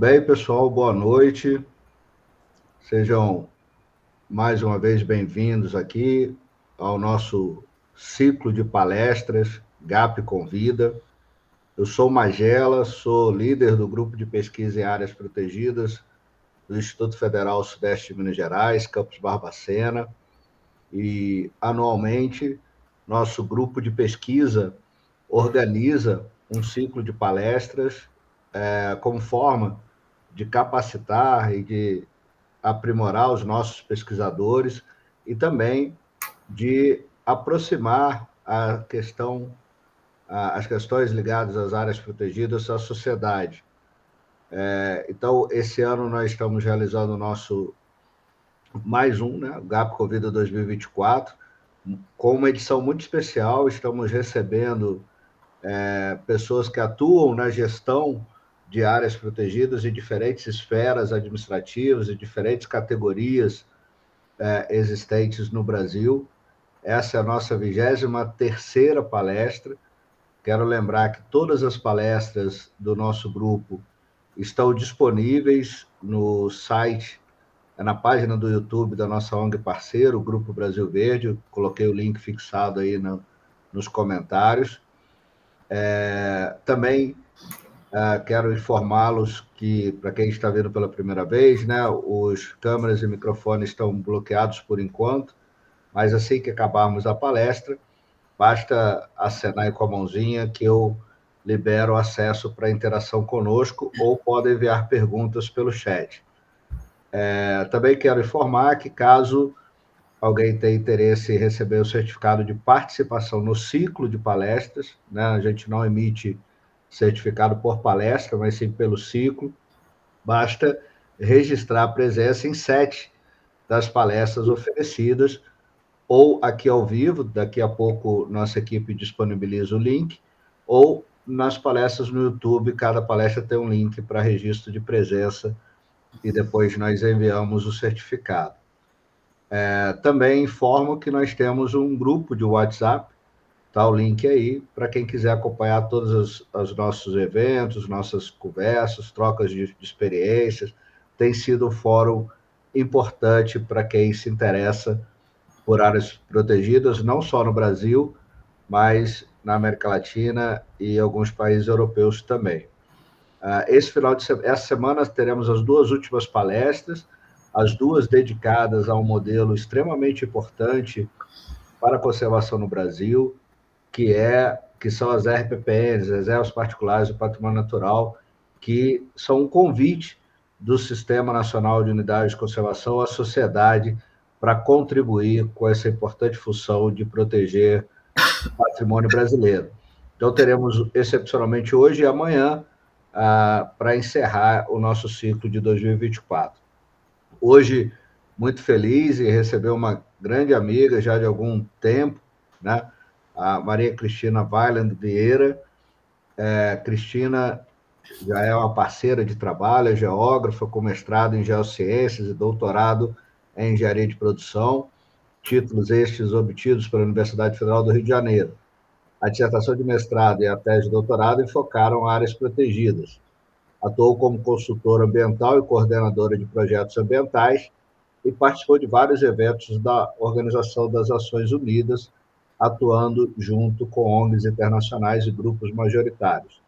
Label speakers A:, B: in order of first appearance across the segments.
A: Bem, pessoal, boa noite. Sejam mais uma vez bem-vindos aqui ao nosso ciclo de palestras GAP Convida. Eu sou Magela, sou líder do grupo de pesquisa em áreas protegidas do Instituto Federal Sudeste de Minas Gerais, Campus Barbacena, e anualmente nosso grupo de pesquisa organiza um ciclo de palestras como forma de capacitar e de aprimorar os nossos pesquisadores e também de aproximar as questões ligadas às áreas protegidas à sociedade. Então, esse ano nós estamos realizando o nosso mais um, né, o GAP Convida 2024, com uma edição muito especial. Estamos recebendo pessoas que atuam na gestão de áreas protegidas em diferentes esferas administrativas e diferentes categorias existentes no Brasil. Essa é a nossa 23ª palestra. Quero lembrar que todas as palestras do nosso grupo estão disponíveis no site, na página do YouTube da nossa ONG parceiro, o Grupo Brasil Verde. Eu coloquei o link fixado aí nos comentários. Também quero informá-los que, para quem está vendo pela primeira vez, né, os câmeras e microfones estão bloqueados por enquanto, mas assim que acabarmos a palestra, basta acenar aí com a mãozinha que eu libero acesso para interação conosco, ou podem enviar perguntas pelo chat. Também quero informar que, caso alguém tenha interesse em receber o certificado de participação no ciclo de palestras, né, a gente não emite certificado por palestra, mas sim pelo ciclo, basta registrar a presença em 7 das palestras oferecidas, ou aqui ao vivo, daqui a pouco nossa equipe disponibiliza o link, ou nas palestras no YouTube, cada palestra tem um link para registro de presença e depois nós enviamos o certificado. Também informo que nós temos um grupo de WhatsApp, tá o link aí, para quem quiser acompanhar todos os nossos eventos, nossas conversas, trocas de experiências. Tem sido um fórum importante para quem se interessa por áreas protegidas, não só no Brasil, mas na América Latina e alguns países europeus também. Essa semana teremos as 2 últimas palestras, as 2 dedicadas a um modelo extremamente importante para a conservação no Brasil, que são as RPPNs, Reservas Particulares do Patrimônio Natural, que são um convite do Sistema Nacional de Unidades de Conservação à sociedade para contribuir com essa importante função de proteger o patrimônio brasileiro. Então, teremos excepcionalmente hoje e amanhã para encerrar o nosso ciclo de 2024. Hoje, muito feliz em receber uma grande amiga já de algum tempo, né? A Maria Cristina Weiland Vieira. Cristina já é uma parceira de trabalho, é geógrafa, com mestrado em geociências e doutorado em engenharia de produção, títulos estes obtidos pela Universidade Federal do Rio de Janeiro. A dissertação de mestrado e a tese de doutorado enfocaram áreas protegidas. Atuou como consultora ambiental e coordenadora de projetos ambientais e participou de vários eventos da Organização das Nações Unidas, atuando junto com ONGs internacionais e grupos majoritários.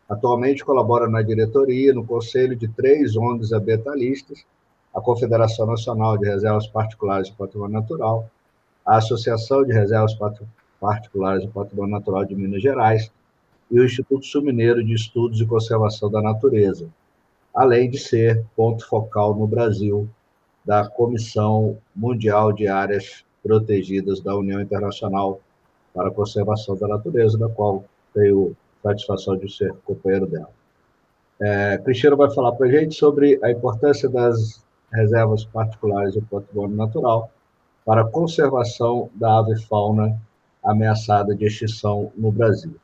A: Atualmente colabora na diretoria e no conselho de 3 ONGs ambientalistas: a Confederação Nacional de Reservas Particulares do Patrimônio Natural, a Associação de Reservas Particulares do Patrimônio Natural de Minas Gerais e o Instituto Sul-Mineiro de Estudos e Conservação da Natureza, além de ser ponto focal no Brasil da Comissão Mundial de Áreas Protegidas da União Internacional para a Conservação da Natureza, da qual tenho satisfação de ser companheiro dela. Cristina vai falar para a gente sobre a importância das reservas particulares do patrimônio natural para a conservação da ave e fauna ameaçada de extinção no Brasil.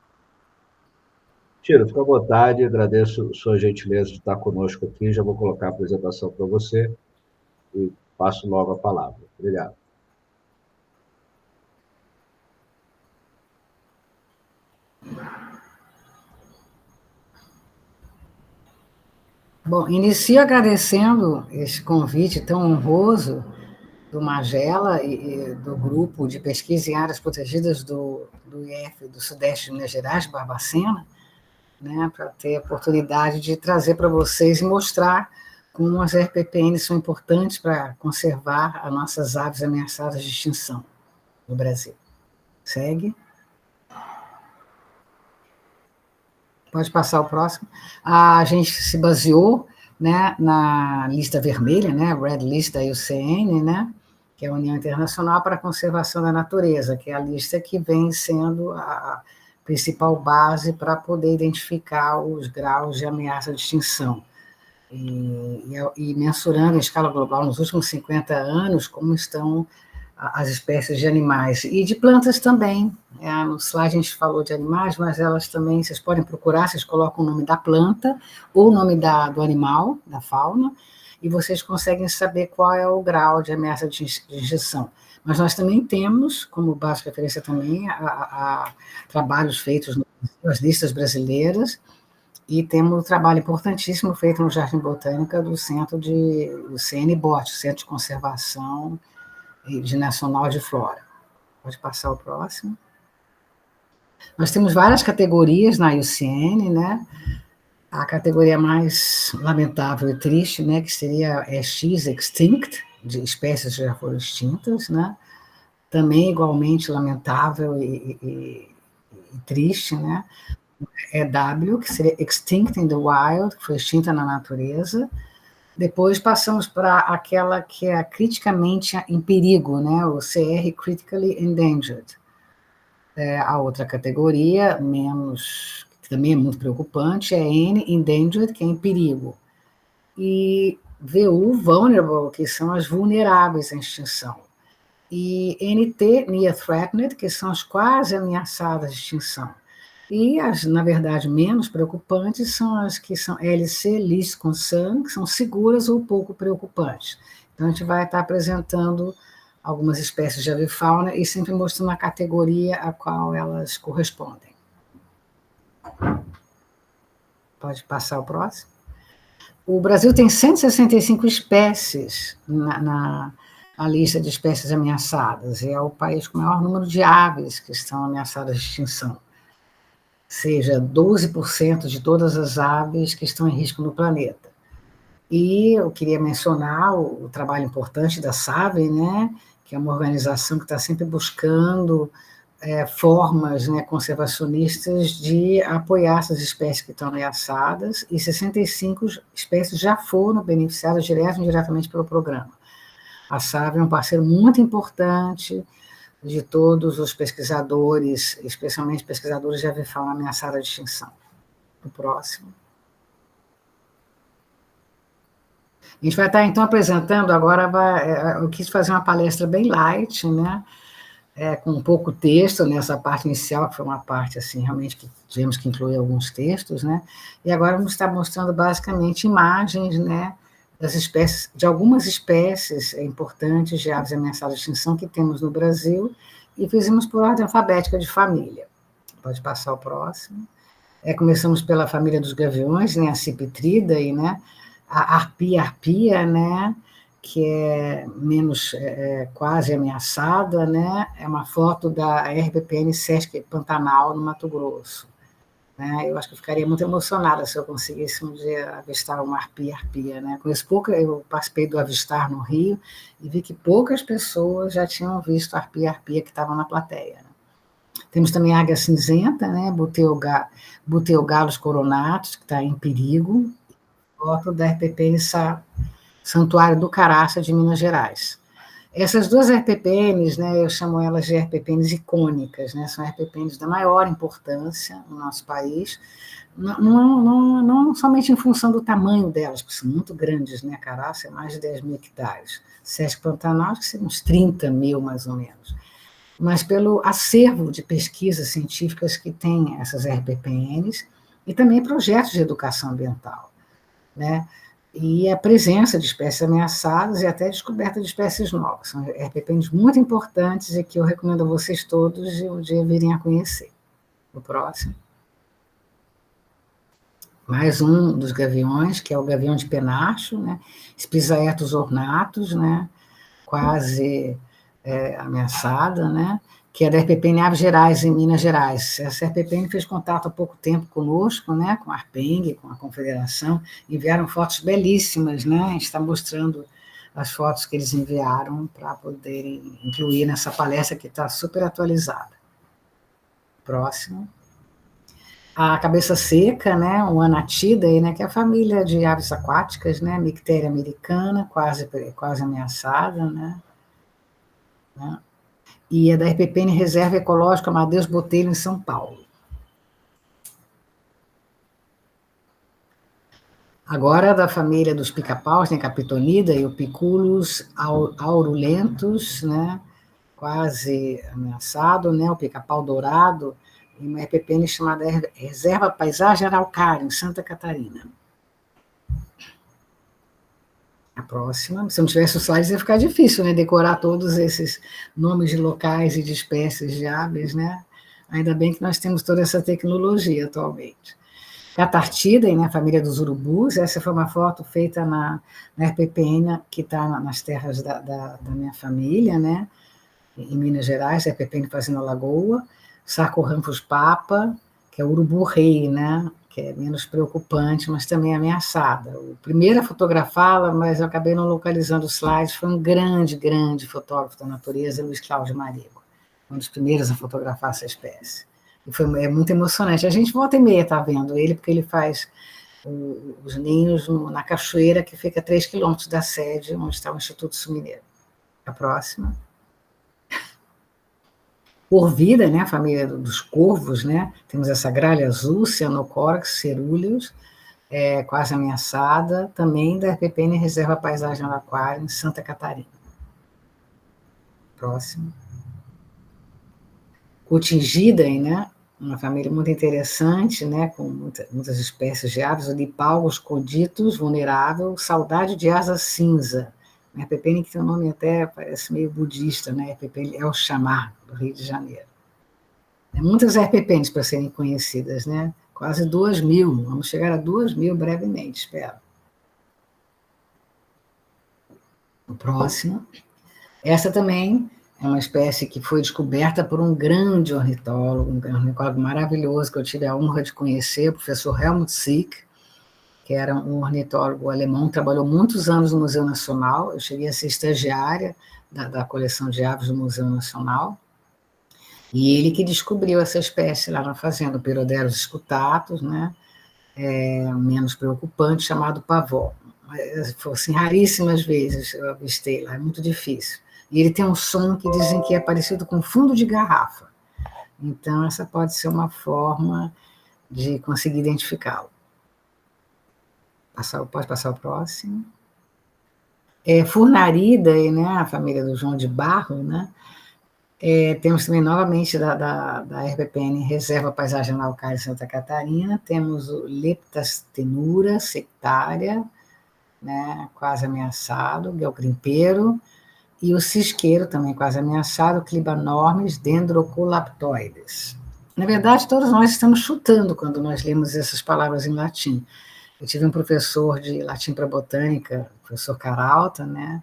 A: Tiro, fica à vontade, agradeço sua gentileza de estar conosco aqui, já vou colocar a apresentação para você e passo logo a palavra. Obrigado.
B: Bom, inicio agradecendo esse convite tão honroso do Magela e do grupo de pesquisa em áreas protegidas do IF do Sudeste de Minas Gerais, Barbacena, né, para ter a oportunidade de trazer para vocês e mostrar como as RPPNs são importantes para conservar as nossas aves ameaçadas de extinção no Brasil. Segue. Pode passar o próximo. A gente se baseou, né, na lista vermelha, né, Red List da IUCN, né, que é a União Internacional para a Conservação da Natureza, que é a lista que vem sendo a principal base para poder identificar os graus de ameaça de extinção. E mensurando em escala global nos últimos 50 anos como estão as espécies de animais e de plantas também. No slide a gente falou de animais, mas elas também, vocês podem procurar, vocês colocam o nome da planta ou o nome do animal, da fauna, e vocês conseguem saber qual é o grau de ameaça de extinção. Mas nós também temos, como base de referência também, a trabalhos feitos nas listas brasileiras, e temos um trabalho importantíssimo feito no Jardim Botânica do do CNBOT, Centro de Conservação de Nacional de Flora. Pode passar o próximo. Nós temos várias categorias na IUCN, né? A categoria mais lamentável e triste, né, que seria X, Extinct, de espécies que já foram extintas, né? Também igualmente lamentável e triste, né? W, que seria Extinct in the Wild, que foi extinta na natureza. Depois passamos para aquela que é criticamente em perigo, né? O CR, Critically Endangered. A outra categoria, que também é muito preocupante, é N, Endangered, que é em perigo. E VU, Vulnerable, que são as vulneráveis à extinção. E NT, Near Threatened, que são as quase ameaçadas de extinção. E as, na verdade, menos preocupantes são as que são LC, Least Concern, que são seguras ou pouco preocupantes. Então, a gente vai estar apresentando algumas espécies de avifauna e sempre mostrando a categoria a qual elas correspondem. Pode passar o próximo. O Brasil tem 165 espécies na lista de espécies ameaçadas, e é o país com o maior número de aves que estão ameaçadas de extinção. Seja 12% de todas as aves que estão em risco no planeta. E eu queria mencionar o trabalho importante da SAVEN, né, que é uma organização que está sempre buscando formas, né, conservacionistas de apoiar essas espécies que estão ameaçadas, e 65 espécies já foram beneficiadas direto ou indiretamente pelo programa. A SAVEN é um parceiro muito importante de todos os pesquisadores, especialmente pesquisadores de avifauna ameaçada de extinção. O próximo. A gente vai estar, então, apresentando agora, eu quis fazer uma palestra bem light, né, com pouco texto nessa parte inicial, que foi uma parte, assim, realmente que tivemos que incluir alguns textos, né, e agora vamos estar mostrando, basicamente, imagens, né, das espécies, de algumas espécies importantes de aves ameaçadas de extinção que temos no Brasil, e fizemos por ordem alfabética de família. Pode passar o próximo. Começamos pela família dos gaviões, né, a Cipitridae, né, a Arpia, né, que é menos quase ameaçada, né, é uma foto da RPPN Sesc Pantanal, no Mato Grosso. Né, eu acho que eu ficaria muito emocionada se eu conseguisse um dia avistar uma arpia, né. Eu participei do Avistar no Rio e vi que poucas pessoas já tinham visto a arpia que estavam na plateia. Né. Temos também a águia cinzenta, né, Buteogalus coronatus, que está em perigo, foto da RPPN Santuário do Caraça, de Minas Gerais. Essas duas RPPNs, né, eu chamo elas de RPPNs icônicas, né, são RPPNs da maior importância no nosso país, não somente em função do tamanho delas, porque são muito grandes, né, Caraça é mais de 10 mil hectares, Sesc Pantanal, que são uns 30 mil, mais ou menos, mas pelo acervo de pesquisas científicas que tem essas RPPNs, e também projetos de educação ambiental, né, e a presença de espécies ameaçadas e até a descoberta de espécies novas. São RPPNs muito importantes e que eu recomendo a vocês todos de um dia virem a conhecer. O próximo. mais um dos gaviões, que é o gavião de penacho, né? Spizaetus ornatus, né? Quase ameaçada, né? Que é da RPPN Aves Gerais, em Minas Gerais. Essa RPPN fez contato há pouco tempo conosco, né? Com a ARPENG, com a Confederação, enviaram fotos belíssimas, né? A gente está mostrando as fotos que eles enviaram para poderem incluir nessa palestra que está super atualizada. Próximo. A cabeça seca, né, o Anatidae, né, que é a família de aves aquáticas, né, Mictéria americana, quase ameaçada, né, e é da RPPN Reserva Ecológica Amadeus Botelho, em São Paulo. Agora, da família dos pica-paus, né, Capitonida e o Piculus aurulentus, né, quase ameaçado, né, o pica-pau dourado, em uma RPPN chamada Reserva Paisagem Araucária, em Santa Catarina. A próxima, se não tivesse os slides ia ficar difícil, né, decorar todos esses nomes de locais e de espécies de aves, né, ainda bem que nós temos toda essa tecnologia atualmente. Catartidae, né, a família dos urubus, essa foi uma foto feita na RPPN, que está nas terras da minha família, né, em Minas Gerais, RPPN Fazenda Lagoa. Sarcorhamphus papa, que é o urubu-rei, né, que é menos preocupante, mas também ameaçada. O primeiro a fotografá-la, mas eu acabei não localizando os slides, foi um grande, grande fotógrafo da natureza, Luiz Cláudio Marigo, um dos primeiros a fotografar essa espécie. E é muito emocionante. A gente volta e meia está vendo ele, porque ele faz os ninhos na cachoeira, que fica a 3 quilômetros da sede, onde está o Instituto Sumineiro. A próxima. Corvida, né, a família dos corvos, né, temos essa gralha azul, Cyanocorax cerúleus, quase ameaçada, também da RPPN Reserva Paisagem Araucária, em Santa Catarina. Próximo. Cotingidae, né, uma família muito interessante, né, com muitas espécies de aves, o Dipalgus coditus vulnerável, saudade de asa cinza, a RPPN que tem um nome até, parece meio budista, né, RPPN El Chamar, do Rio de Janeiro. Muitas RPPNs para serem conhecidas, né? Quase 2.000, vamos chegar a 2.000 brevemente, espero. O próximo. Essa também é uma espécie que foi descoberta por um grande ornitólogo, um ornitólogo maravilhoso, que eu tive a honra de conhecer, o professor Helmut Sick, que era um ornitólogo alemão, trabalhou muitos anos no Museu Nacional, eu cheguei a ser estagiária da coleção de aves do Museu Nacional, e ele que descobriu essa espécie lá na fazenda, o Piroderus scutatus, né, menos preocupante, chamado pavó. Foi assim, raríssimas vezes eu avistei lá, é muito difícil. E ele tem um som que dizem que é parecido com fundo de garrafa. Então, essa pode ser uma forma de conseguir identificá-lo. Pode passar o próximo. Furnaridae, né, a família do João de Barro, né, temos também, novamente, da RPPN Reserva Paisagem Araucária de Santa Catarina, temos o Leptastenura sectária, né, quase ameaçado, Guelgrimpeiro, e o cisqueiro, também quase ameaçado, Clibanormes dendrocolaptoides. Na verdade, todos nós estamos chutando quando nós lemos essas palavras em latim. Eu tive um professor de latim para botânica, o professor Caralta, né,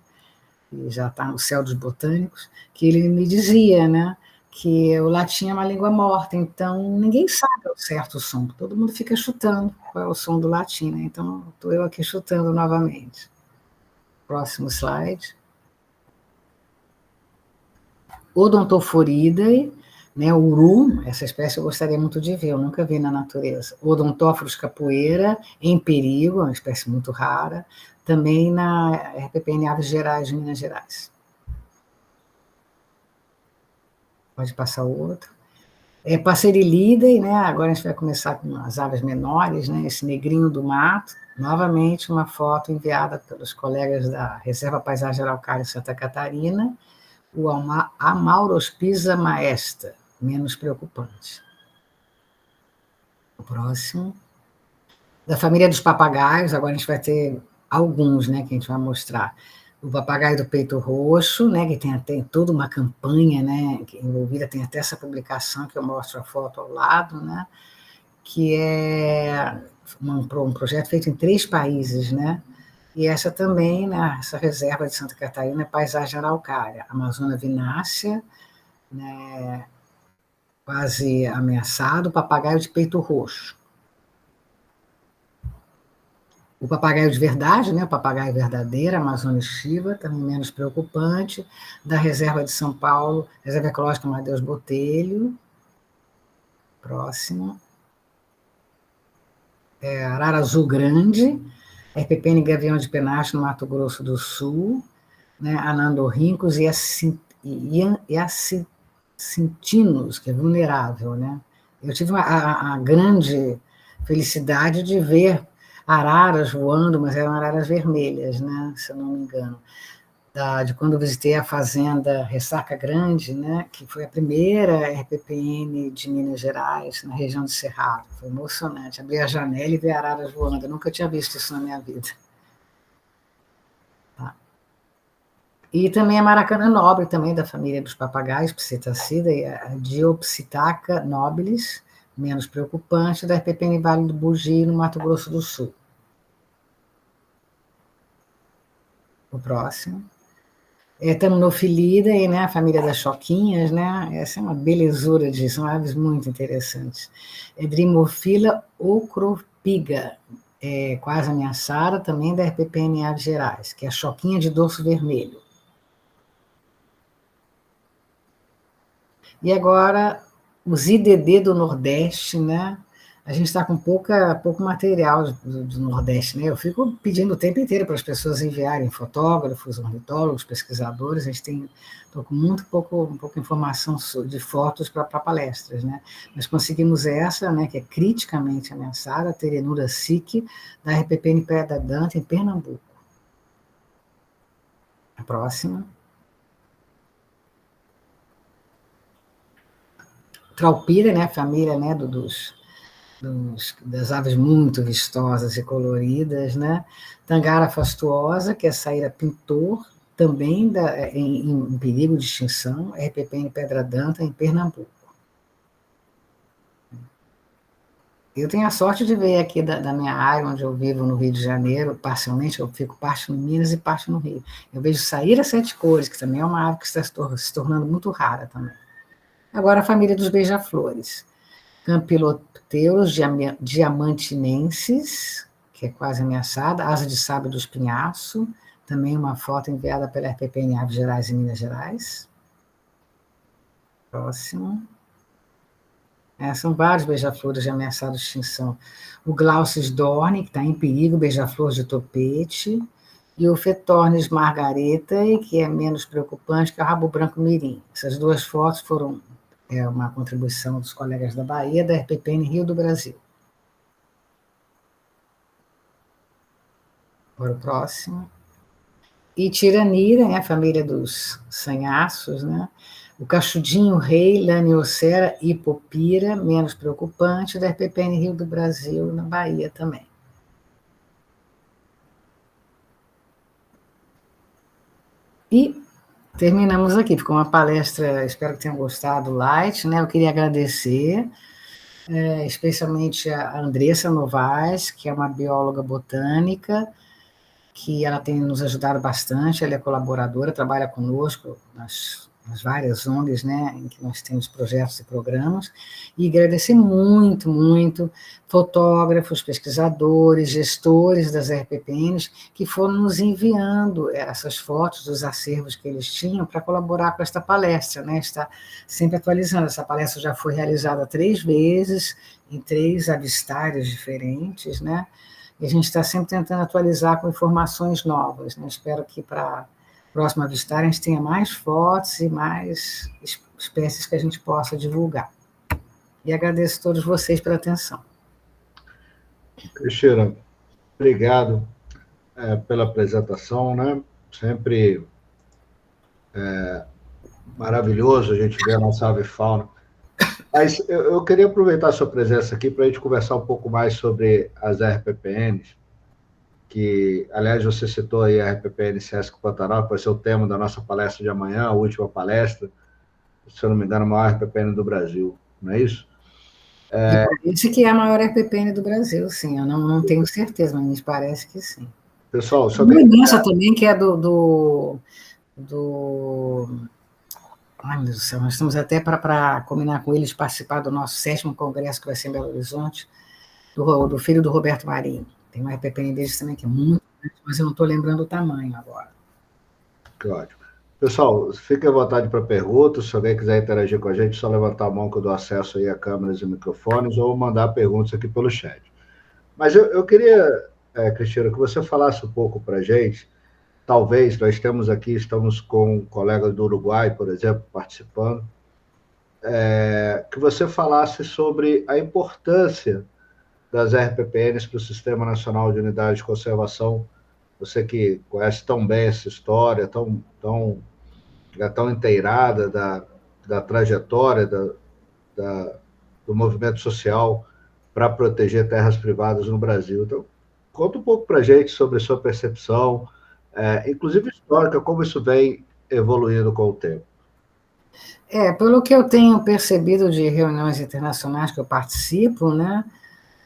B: que já está no céu dos botânicos, que ele me dizia, né, que o latim é uma língua morta, então ninguém sabe ao certo o som, todo mundo fica chutando qual é o som do latim, né, então estou eu aqui chutando novamente. Próximo slide. Odontoforidae, né, o uru, essa espécie eu gostaria muito de ver, eu nunca vi na natureza. Odontóforos capoeira, em perigo, uma espécie muito rara, também na RPPN Aves Gerais, de Minas Gerais. Pode passar o outro. Passerilidae, né, agora a gente vai começar com as aves menores, né, esse negrinho do mato, novamente uma foto enviada pelos colegas da Reserva Paisagem Araucária de Santa Catarina, o Amaurospisa maesta, menos preocupante. O próximo. Da família dos papagaios, agora a gente vai ter alguns, né, que a gente vai mostrar. O papagaio do peito roxo, né, que tem toda uma campanha, né, envolvida, tem até essa publicação que eu mostro a foto ao lado, né, que um projeto feito em 3 países, né? E essa também, né, essa reserva de Santa Catarina é paisagem araucária, Amazônia vinácea, né, quase ameaçado, papagaio de peito roxo. O papagaio de verdade, né, o papagaio verdadeiro, Amazônia estiva, também menos preocupante, da reserva de São Paulo, reserva ecológica Madeus Botelho. Próximo. Arara azul grande, RPPN Gavião de Penacho, no Mato Grosso do Sul, né, anandorrincos e acintinos, que é vulnerável, né? Eu tive a grande felicidade de ver araras voando, mas eram araras vermelhas, né, se eu não me engano, de quando eu visitei a fazenda Ressaca Grande, né, que foi a primeira RPPN de Minas Gerais, na região de Cerrado. Foi emocionante, abrir a janela e ver araras voando, eu nunca tinha visto isso na minha vida. Tá. E também a Maracanã nobre, também da família dos papagaios, Psitacida, e a Diopsitaca nobilis, menos preocupante, da RPPN Vale do Bugi, no Mato Grosso do Sul. O próximo. Tamnofilida, né, a família das choquinhas, né, essa é uma belezura são aves muito interessantes. Drimophila ocropiga, quase ameaçada, também da RPPN Aves Gerais, que é a choquinha de dorso vermelho. E agora, os IDD do Nordeste, né, a gente está com pouco material do Nordeste, né? Eu fico pedindo o tempo inteiro para as pessoas enviarem fotógrafos, ornitólogos, pesquisadores. A gente estou com muito pouca informação de fotos para palestras, né? Mas conseguimos essa, né, que é criticamente ameaçada, a Terenura sic, da RPPN Pedra Danta, em Pernambuco. A próxima. Traupira, né, a família, né, das aves muito vistosas e coloridas, né? Tangara fastuosa, que é saíra pintor, também em perigo de extinção, RPPN Pedra Danta, em Pernambuco. Eu tenho a sorte de ver aqui da minha área, onde eu vivo no Rio de Janeiro, parcialmente, eu fico parte no Minas e parte no Rio. Eu vejo saíra sete cores, que também é uma ave que está se tornando muito rara também. Agora, a família dos beija-flores. Campylopteus diamantinensis, que é quase ameaçada, asa de sábio do espinhaço, também uma foto enviada pela RPPN Aves Gerais em Minas Gerais. Próximo. São vários beija-flores ameaçados de extinção. O Glaucis dorne, que está em perigo, beija-flor de topete, e o Fetornis margareta, que é menos preocupante, que é o rabo branco mirim. Essas duas fotos foram uma contribuição dos colegas da Bahia, da RPPN Rio do Brasil. Agora o próximo. E Tiranira, né, a família dos sanhaços, né? O cachudinho rei, Laniocera hipopira, menos preocupante, da RPPN Rio do Brasil, na Bahia também. E terminamos aqui, ficou uma palestra, espero que tenham gostado, light, né? Eu queria agradecer, especialmente a Andressa Novaes, que é uma bióloga botânica, que ela tem nos ajudado bastante, ela é colaboradora, trabalha conosco nas várias ONGs, né, em que nós temos projetos e programas, e agradecer muito fotógrafos, pesquisadores, gestores das RPPNs, que foram nos enviando essas fotos dos acervos que eles tinham para colaborar com esta palestra, né, está sempre atualizando. Essa palestra já foi realizada 3 vezes, em 3 avistários diferentes, né, e a gente está sempre tentando atualizar com informações novas, né? Espero que para a próxima avistar a gente tenha mais fotos e mais espécies que a gente possa divulgar. E agradeço a todos vocês pela atenção.
A: Cristina, obrigado pela apresentação, né? Sempre maravilhoso a gente ver a nossa ave fauna. Mas eu queria aproveitar a sua presença aqui para a gente conversar um pouco mais sobre as RPPNs, que, aliás, você citou aí a RPPN Sesc Pantanal, que vai ser o tema da nossa palestra de amanhã, a última palestra, se eu não me engano, a maior RPPN do Brasil, não é isso?
B: E parece que é a maior RPPN do Brasil, sim. Eu não tenho certeza, mas me parece que sim.
A: Pessoal, se
B: Uma
A: alguém...
B: lembrança também que é do. Ai, meu Deus do céu, nós estamos até para combinar com eles participar do nosso 7º congresso, que vai ser em Belo Horizonte, do filho do Roberto Marinho. Tem uma RPPN deles também que é muito grande, mas eu não estou lembrando o tamanho agora.
A: Que ótimo. Pessoal, fique à vontade para perguntas. Se alguém quiser interagir com a gente, é só levantar a mão que eu dou acesso aí a câmeras e microfones ou mandar perguntas aqui pelo chat. Mas eu queria, Cristina, que você falasse um pouco para a gente. Talvez nós temos aqui, estamos com colegas do Uruguai, por exemplo, participando, que você falasse sobre a importância das RPPNs para o Sistema Nacional de Unidade de Conservação. Você que conhece tão bem essa história, tão inteirada da trajetória do movimento social para proteger terras privadas no Brasil. Então, conta um pouco para a gente sobre a sua percepção, inclusive histórica, como isso vem evoluindo com o tempo.
B: Pelo que eu tenho percebido de reuniões internacionais que eu participo, né,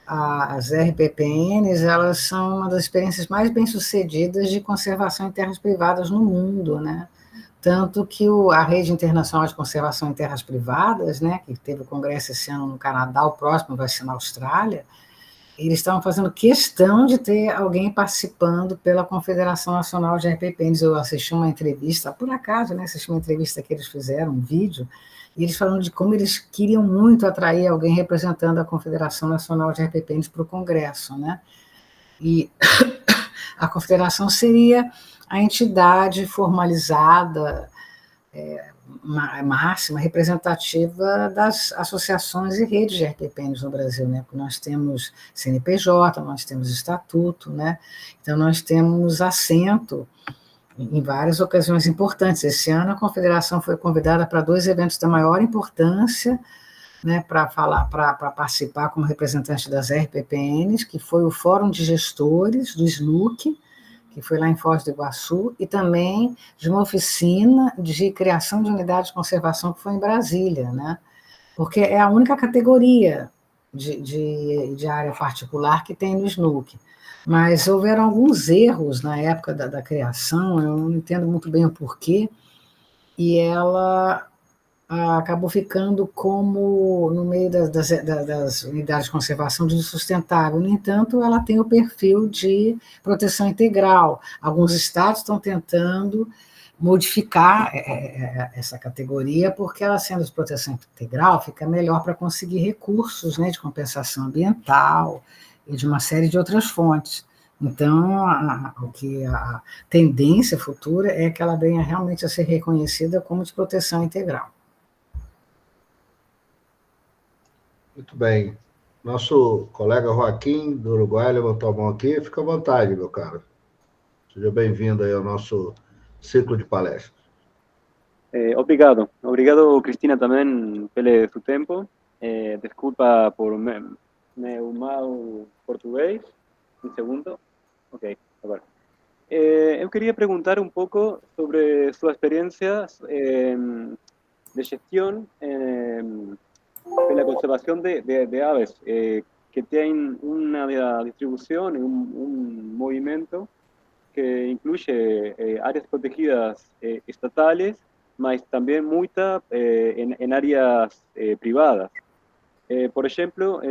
B: as RPPNs, elas são uma das experiências mais bem-sucedidas de conservação em terras privadas no mundo, né? Tanto que a Rede Internacional de Conservação em Terras Privadas, né, que teve o congresso esse ano no Canadá, o próximo vai ser na Austrália, eles estavam fazendo questão de ter alguém participando pela Confederação Nacional de RPPNs. Eu assisti uma entrevista, por acaso, né, assisti uma entrevista que eles fizeram, um vídeo, e eles falando de como eles queriam muito atrair alguém representando a Confederação Nacional de RPPNs para o Congresso, né? E a Confederação seria a entidade formalizada, máxima, representativa das associações e redes de RPPNs no Brasil, né? Porque nós temos CNPJ, nós temos estatuto, né? Então nós temos assento em várias ocasiões importantes. Esse ano a Confederação foi convidada para 2 eventos da maior importância, né, para participar como representante das RPPNs, que foi o Fórum de Gestores do SNUC, que foi lá em Foz do Iguaçu, e também de uma oficina de criação de unidade de conservação que foi em Brasília, né? Porque é a única categoria de área particular que tem no SNUC. Mas houveram alguns erros na época da criação, eu não entendo muito bem o porquê, e ela acabou ficando como, no meio das unidades de conservação, de sustentável. No entanto, ela tem o perfil de proteção integral. Alguns estados estão tentando modificar essa categoria, porque ela, sendo de proteção integral, fica melhor para conseguir recursos, né, de compensação ambiental e de uma série de outras fontes. Então, a tendência futura é que ela venha realmente a ser reconhecida como de proteção integral.
A: Muito bem. Nosso colega Joaquim, do Uruguai, levantou a mão aqui. Fica à vontade, meu caro. Seja bem-vindo aí ao nosso ciclo de palestras.
C: Obrigado. Obrigado, Cristina, também pelo seu tempo. Desculpa por meu mal português. Um segundo. Ok, agora. Eu queria perguntar um pouco sobre sua experiência de gestão pela conservação de aves, que tem uma distribuição e um movimento que incluye áreas protegidas estatales, mas también muita en áreas privadas. Por ejemplo,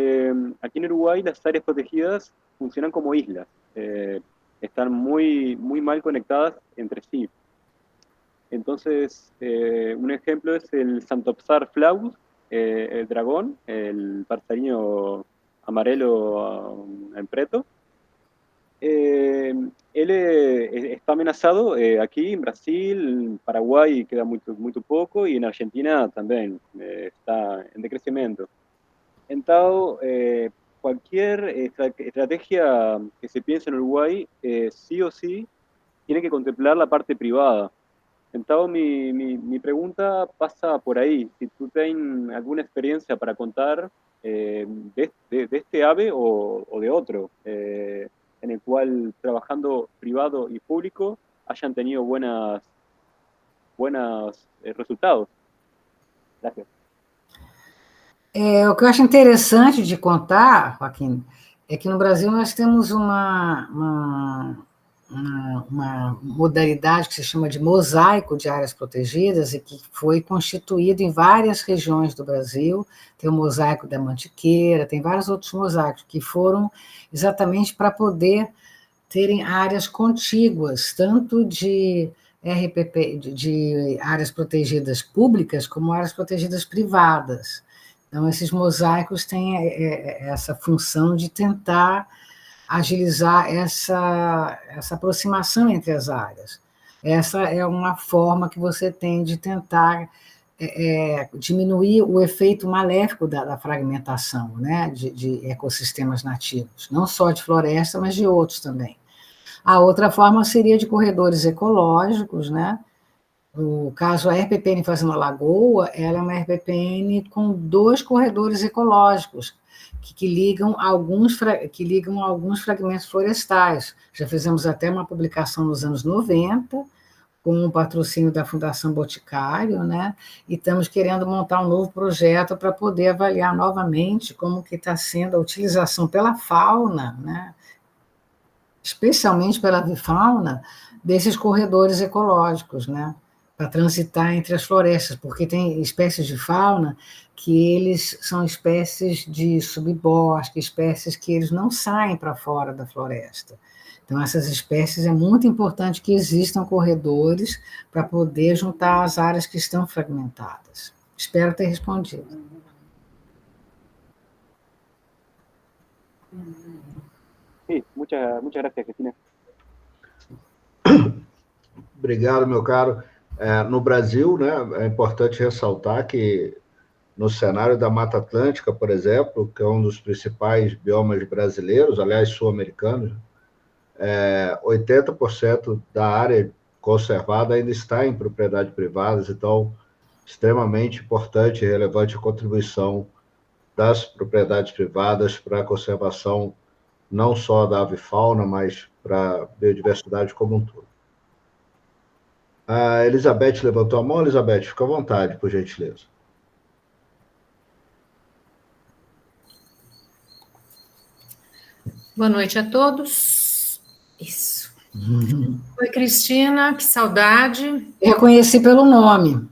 C: aquí en Uruguay las áreas protegidas funcionan como islas, están muy mal conectadas entre sí. Entonces, un ejemplo es el Santopsar flavus, el dragón, el passarinho amarelo en preto. Él está amenazado aquí en Brasil, en Paraguay queda muy poco, y en Argentina también está en decrecimiento. Entonces, cualquier estrategia que se piense en Uruguay, sí o sí, tiene que contemplar la parte privada. Entonces, mi pregunta pasa por ahí. Si tú tienes alguna experiencia para contar de este ave o de otro, en el cual trabajando privado y público hayan tenido buenos resultados. Gracias.
B: O que eu acho interessante de contar, Joaquim, é que no Brasil nós temos uma modalidade que se chama de mosaico de áreas protegidas e que foi constituído em várias regiões do Brasil. Tem o mosaico da Mantiqueira, tem vários outros mosaicos que foram exatamente para poder terem áreas contíguas, tanto de RPP, de áreas protegidas públicas, como áreas protegidas privadas. Então, esses mosaicos têm essa função de tentar agilizar essa aproximação entre as áreas. Essa é uma forma que você tem de tentar diminuir o efeito maléfico da fragmentação, né, de ecossistemas nativos, não só de floresta, mas de outros também. A outra forma seria de corredores ecológicos, né? No caso, a RPPN Fazenda Lagoa, ela é uma RPPN com 2 corredores ecológicos, que ligam alguns fragmentos florestais. Já fizemos até uma publicação nos anos 90, com o patrocínio da Fundação Boticário, né? E estamos querendo montar um novo projeto para poder avaliar novamente como que está sendo a utilização pela fauna, né? Especialmente pela avifauna, desses corredores ecológicos, né? Para transitar entre as florestas, porque tem espécies de fauna que eles são espécies de subbosque, espécies que eles não saem para fora da floresta. Então, essas espécies é muito importante que existam corredores para poder juntar as áreas que estão fragmentadas. Espero ter respondido.
C: Sí, muchas gracias, Cristina.
A: Obrigado, meu caro. No Brasil, né, é importante ressaltar que no cenário da Mata Atlântica, por exemplo, que é um dos principais biomas brasileiros, aliás, sul-americanos, 80% da área conservada ainda está em propriedade privada, então, extremamente importante e relevante a contribuição das propriedades privadas para a conservação não só da avifauna, mas para a biodiversidade como um todo. A Elizabeth levantou a mão. Elizabeth, fica à vontade, por gentileza.
D: Boa noite a todos. Isso. Oi, Cristina, que saudade.
B: Eu conheci pelo nome.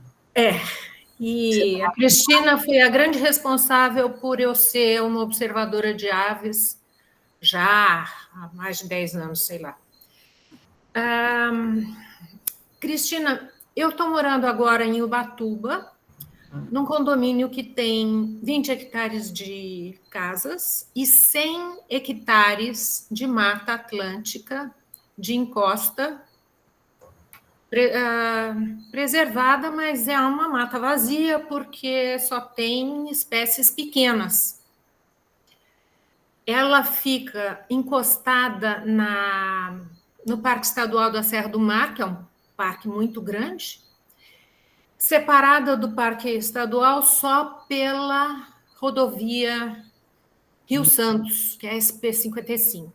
D: E a Cristina foi a grande responsável por eu ser uma observadora de aves já há mais de 10 anos, sei lá. Cristina, eu estou morando agora em Ubatuba, num condomínio que tem 20 hectares de casas e 100 hectares de mata atlântica de encosta preservada, mas é uma mata vazia porque só tem espécies pequenas. Ela fica encostada no Parque Estadual da Serra do Mar, que é um parque muito grande, separada do Parque Estadual só pela rodovia Rio Santos, que é a SP-55.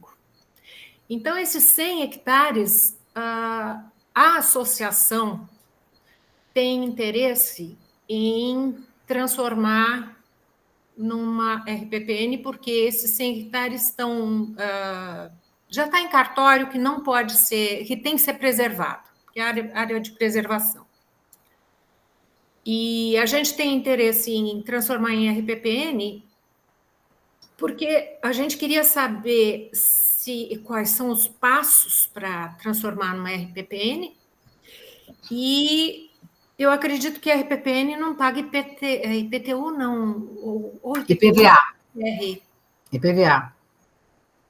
D: Então, esses 100 hectares, a associação tem interesse em transformar numa RPPN, porque esses 100 hectares estão... já está em cartório que não pode ser, que tem que ser preservado, que é área de preservação. E a gente tem interesse em transformar em RPPN porque a gente queria saber quais são os passos para transformar numa RPPN e eu acredito que a RPPN não paga IPTU, não. Ou
B: IPVA.
D: IPVA.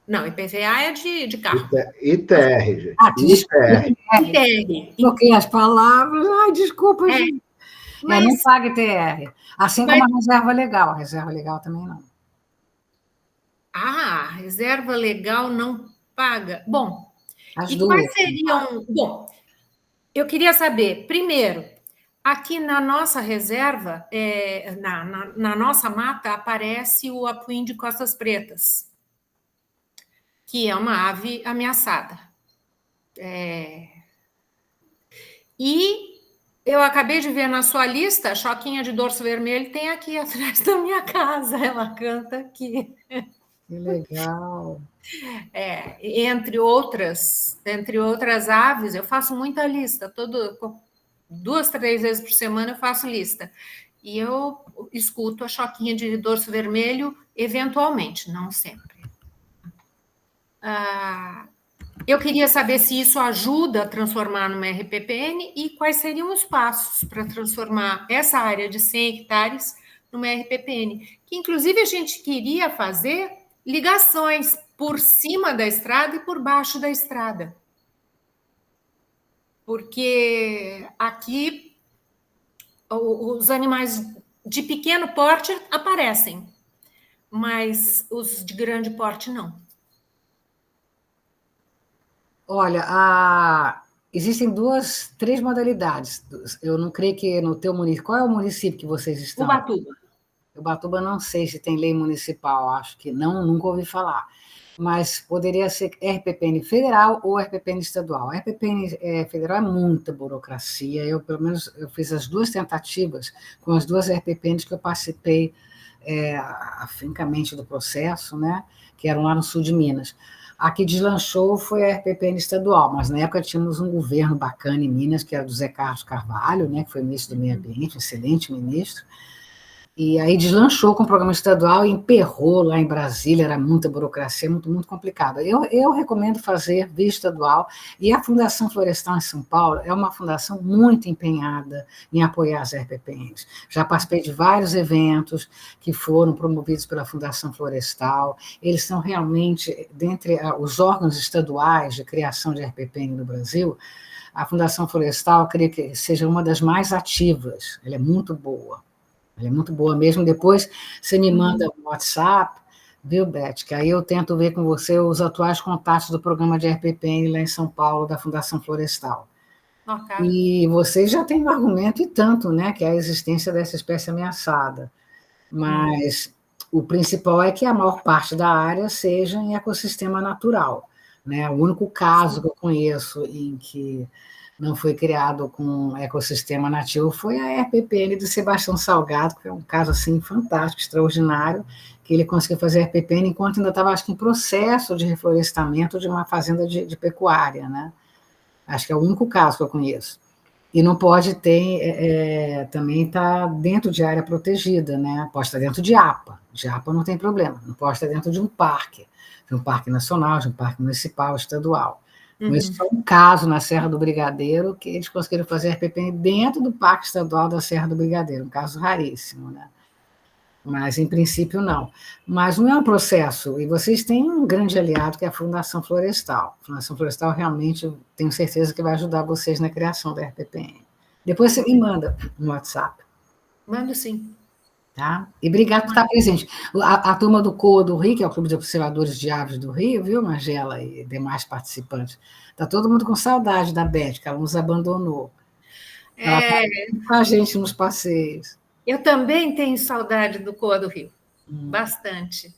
D: Não, IPVA é de carro.
A: ITR, gente.
B: ITR. Toquei as palavras. Ai, desculpa, gente. Mas não paga ITR. Assim como a reserva legal. A reserva legal também não.
D: A reserva legal não paga. Bom,
B: as duas.
D: Quais seriam... Bom, eu queria saber, primeiro, aqui na nossa reserva, na nossa mata, aparece o apuim de costas pretas, que é uma ave ameaçada. E Eu acabei de ver na sua lista, a Choquinha de Dorso Vermelho tem aqui atrás da minha casa, ela canta aqui.
B: Que legal.
D: Entre outras aves, eu faço muita lista, 2, 3 vezes por semana eu faço lista. E eu escuto a Choquinha de Dorso Vermelho, eventualmente, não sempre. Eu queria saber se isso ajuda a transformar numa RPPN e quais seriam os passos para transformar essa área de 100 hectares numa RPPN, que inclusive a gente queria fazer ligações por cima da estrada e por baixo da estrada. Porque aqui os animais de pequeno porte aparecem, mas os de grande porte não.
B: Olha, existem 3 modalidades. Eu não creio que no teu município... Qual é o município que vocês estão?
D: Ubatuba.
B: Ubatuba não sei se tem lei municipal, acho que não, nunca ouvi falar. Mas poderia ser RPPN federal ou RPPN estadual. A RPPN federal é muita burocracia. Pelo menos, eu fiz as 2 tentativas com as 2 RPPNs que eu participei afincamente do processo, né, que eram lá no sul de Minas. A que deslanchou foi a RPPN estadual, mas na época tínhamos um governo bacana em Minas, que era do Zé Carlos Carvalho, né, que foi ministro do Meio Ambiente, um excelente ministro, e aí deslanchou com o programa estadual e emperrou lá em Brasília, era muita burocracia, muito, muito complicado. Eu recomendo fazer via estadual, e a Fundação Florestal em São Paulo é uma fundação muito empenhada em apoiar as RPPNs. Já participei de vários eventos que foram promovidos pela Fundação Florestal, eles são realmente, dentre os órgãos estaduais de criação de RPPN no Brasil, a Fundação Florestal, eu creio que seja uma das mais ativas, ela é muito boa. Ela é muito boa mesmo. Depois você me manda um WhatsApp, viu, Beth? Que aí eu tento ver com você os atuais contatos do programa de RPPN lá em São Paulo, da Fundação Florestal.
D: Okay.
B: E vocês já têm um argumento e tanto, né? Que é a existência dessa espécie ameaçada. Mas o principal é que a maior parte da área seja em ecossistema natural, né? O único caso que eu conheço em que não foi criado com ecossistema nativo foi a RPPN do Sebastião Salgado, que é um caso assim fantástico, extraordinário, que ele conseguiu fazer RPPN enquanto ainda estava, acho que, em processo de reflorestamento de uma fazenda de pecuária, né? Acho que é o único caso que eu conheço. E não pode ter, também está dentro de área protegida, né? Pode estar dentro de APA. De APA não tem problema, não pode estar dentro de um parque nacional, de um parque municipal, estadual. Mas só um caso na Serra do Brigadeiro que eles conseguiram fazer RPPN dentro do Parque Estadual da Serra do Brigadeiro, um caso raríssimo, né? Mas, em princípio, não. Mas não é um processo, e vocês têm um grande aliado, que é a Fundação Florestal. A Fundação Florestal realmente, tenho certeza que vai ajudar vocês na criação da RPPN. Depois você me manda no WhatsApp.
D: Mando sim.
B: Tá? E obrigado por estar presente. A turma do COA do Rio, que é o Clube de Observadores de Aves do Rio, viu, Margela e demais participantes? Está todo mundo com saudade da Beth, que ela nos abandonou. Ela está com a gente nos passeios.
D: Eu também tenho saudade do COA do Rio. Bastante.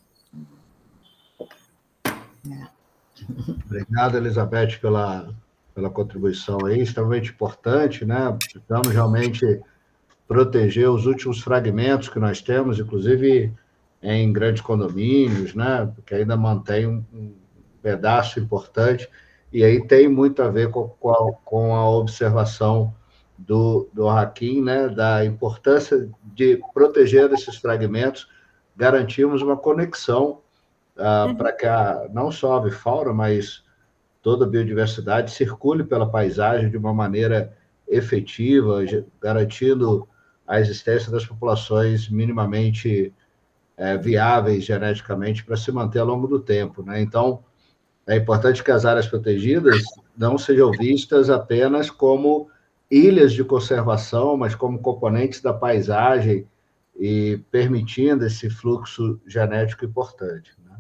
A: Obrigado, Elizabeth, pela contribuição aí, extremamente importante, né? Precisamos realmente proteger os últimos fragmentos que nós temos, inclusive em grandes condomínios, né? Porque ainda mantém um pedaço importante, e aí tem muito a ver com a observação do Joaquim, né? Da importância de proteger esses fragmentos, garantirmos uma conexão para que não só a avifauna, mas toda a biodiversidade circule pela paisagem de uma maneira efetiva, garantindo a existência das populações minimamente viáveis geneticamente para se manter ao longo do tempo, né? Então, é importante que as áreas protegidas não sejam vistas apenas como ilhas de conservação, mas como componentes da paisagem e permitindo esse fluxo genético importante, né?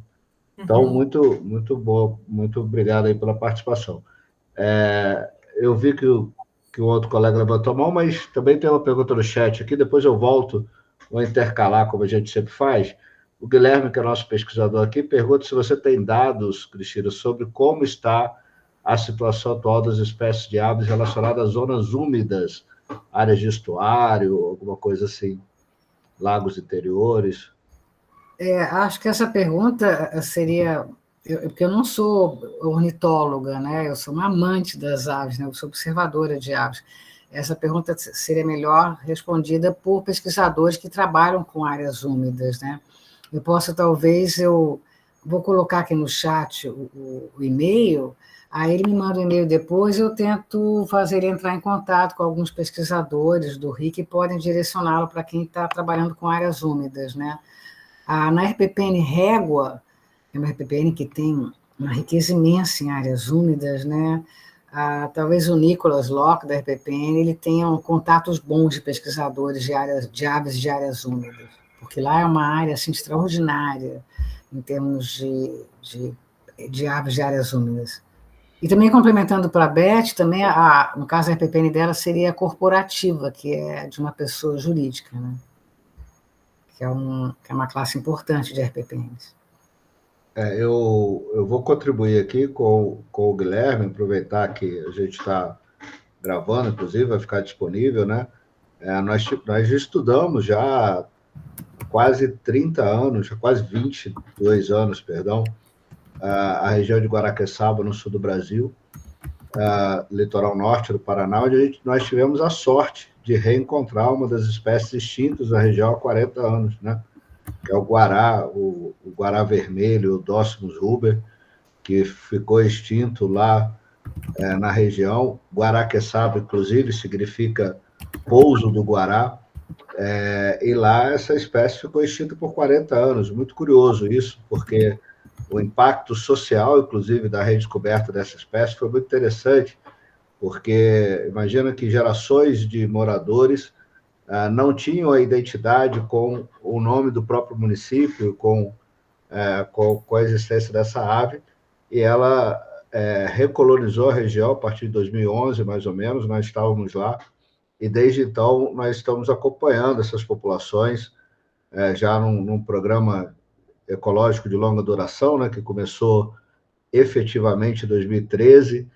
A: Então, muito, muito bom, muito obrigado aí pela participação. Eu vi que o outro colega levantou a mão, mas também tem uma pergunta no chat aqui, depois eu volto, vou intercalar, como a gente sempre faz. O Guilherme, que é nosso pesquisador aqui, pergunta se você tem dados, Cristina, sobre como está a situação atual das espécies de aves relacionadas às zonas úmidas áreas de estuário, alguma coisa assim, lagos interiores?
B: Acho que essa pergunta seria... porque eu não sou ornitóloga, né? Eu sou uma amante das aves, né? Eu sou observadora de aves. Essa pergunta seria melhor respondida por pesquisadores que trabalham com áreas úmidas, né? Eu posso, talvez, vou colocar aqui no chat o e-mail, aí ele me manda um e-mail depois, eu tento fazer ele entrar em contato com alguns pesquisadores do RI que podem direcioná-lo para quem está trabalhando com áreas úmidas, né? Na RPPN Régua, é uma RPPN que tem uma riqueza imensa em áreas úmidas, né? Talvez o Nicholas Locke, da RPPN, ele tenha contatos bons de pesquisadores de aves de áreas úmidas, porque lá é uma área assim, extraordinária em termos de aves de áreas úmidas. E também complementando para a Beth, também no caso da RPPN dela seria a corporativa, que é de uma pessoa jurídica, né? Que é uma classe importante de RPPNs.
A: Eu vou contribuir aqui com o Guilherme, aproveitar que a gente está gravando, inclusive, vai ficar disponível, né? Nós estudamos já há quase 30 anos, já quase 22 anos, perdão, a região de Guaraqueçaba, no sul do Brasil, litoral norte do Paraná, onde nós tivemos a sorte de reencontrar uma das espécies extintas da região há 40 anos, né? Que é o guará, o guará vermelho, o Dócimos ruber, que ficou extinto lá na região. Guaraqueçaba, inclusive, significa pouso do guará, e lá essa espécie ficou extinta por 40 anos. Muito curioso isso, porque o impacto social, inclusive, da redescoberta dessa espécie foi muito interessante, porque imagina que gerações de moradores não tinham a identidade com o nome do próprio município, com a existência dessa ave, e ela recolonizou a região a partir de 2011, mais ou menos, nós estávamos lá, e desde então nós estamos acompanhando essas populações, já num programa ecológico de longa duração, né, que começou efetivamente em 2013,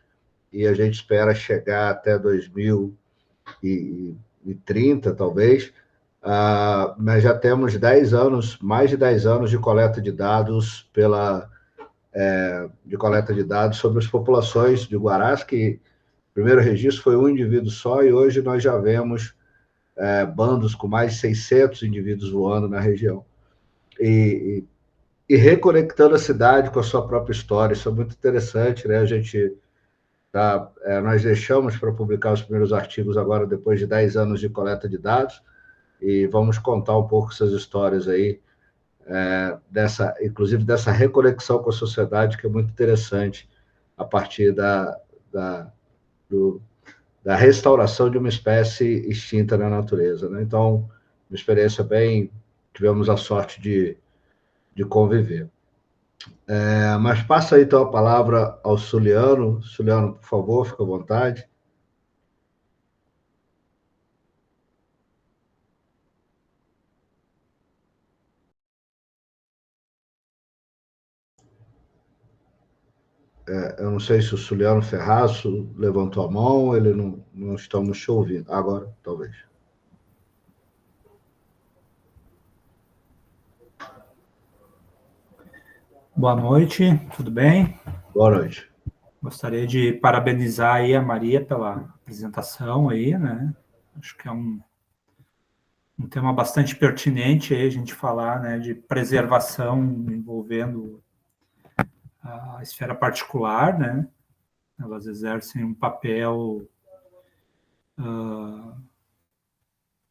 A: e a gente espera chegar até 2030, talvez, mas já temos 10 anos, mais de 10 anos de coleta de dados sobre as populações de guarás, que o primeiro registro foi um indivíduo só, e hoje nós já vemos bandos com mais de 600 indivíduos voando na região. E reconectando a cidade com a sua própria história, isso é muito interessante, né? Nós deixamos para publicar os primeiros artigos agora, depois de 10 anos de coleta de dados, e vamos contar um pouco essas histórias aí, inclusive dessa reconexão com a sociedade, que é muito interessante, a partir da restauração de uma espécie extinta na natureza, né? Então, uma experiência tivemos a sorte de conviver. Mas passa aí, então, a palavra ao Suliano. Suliano, por favor, fica à vontade. Eu não sei se o Suliano Ferraço levantou a mão, ele não estamos te ouvindo. Agora, talvez.
E: Boa noite, tudo bem?
A: Boa noite.
E: Gostaria de parabenizar aí a Maria pela apresentação aí, né? Acho que é um tema bastante pertinente aí a gente falar, né, de preservação envolvendo a esfera particular, né? Elas exercem um papel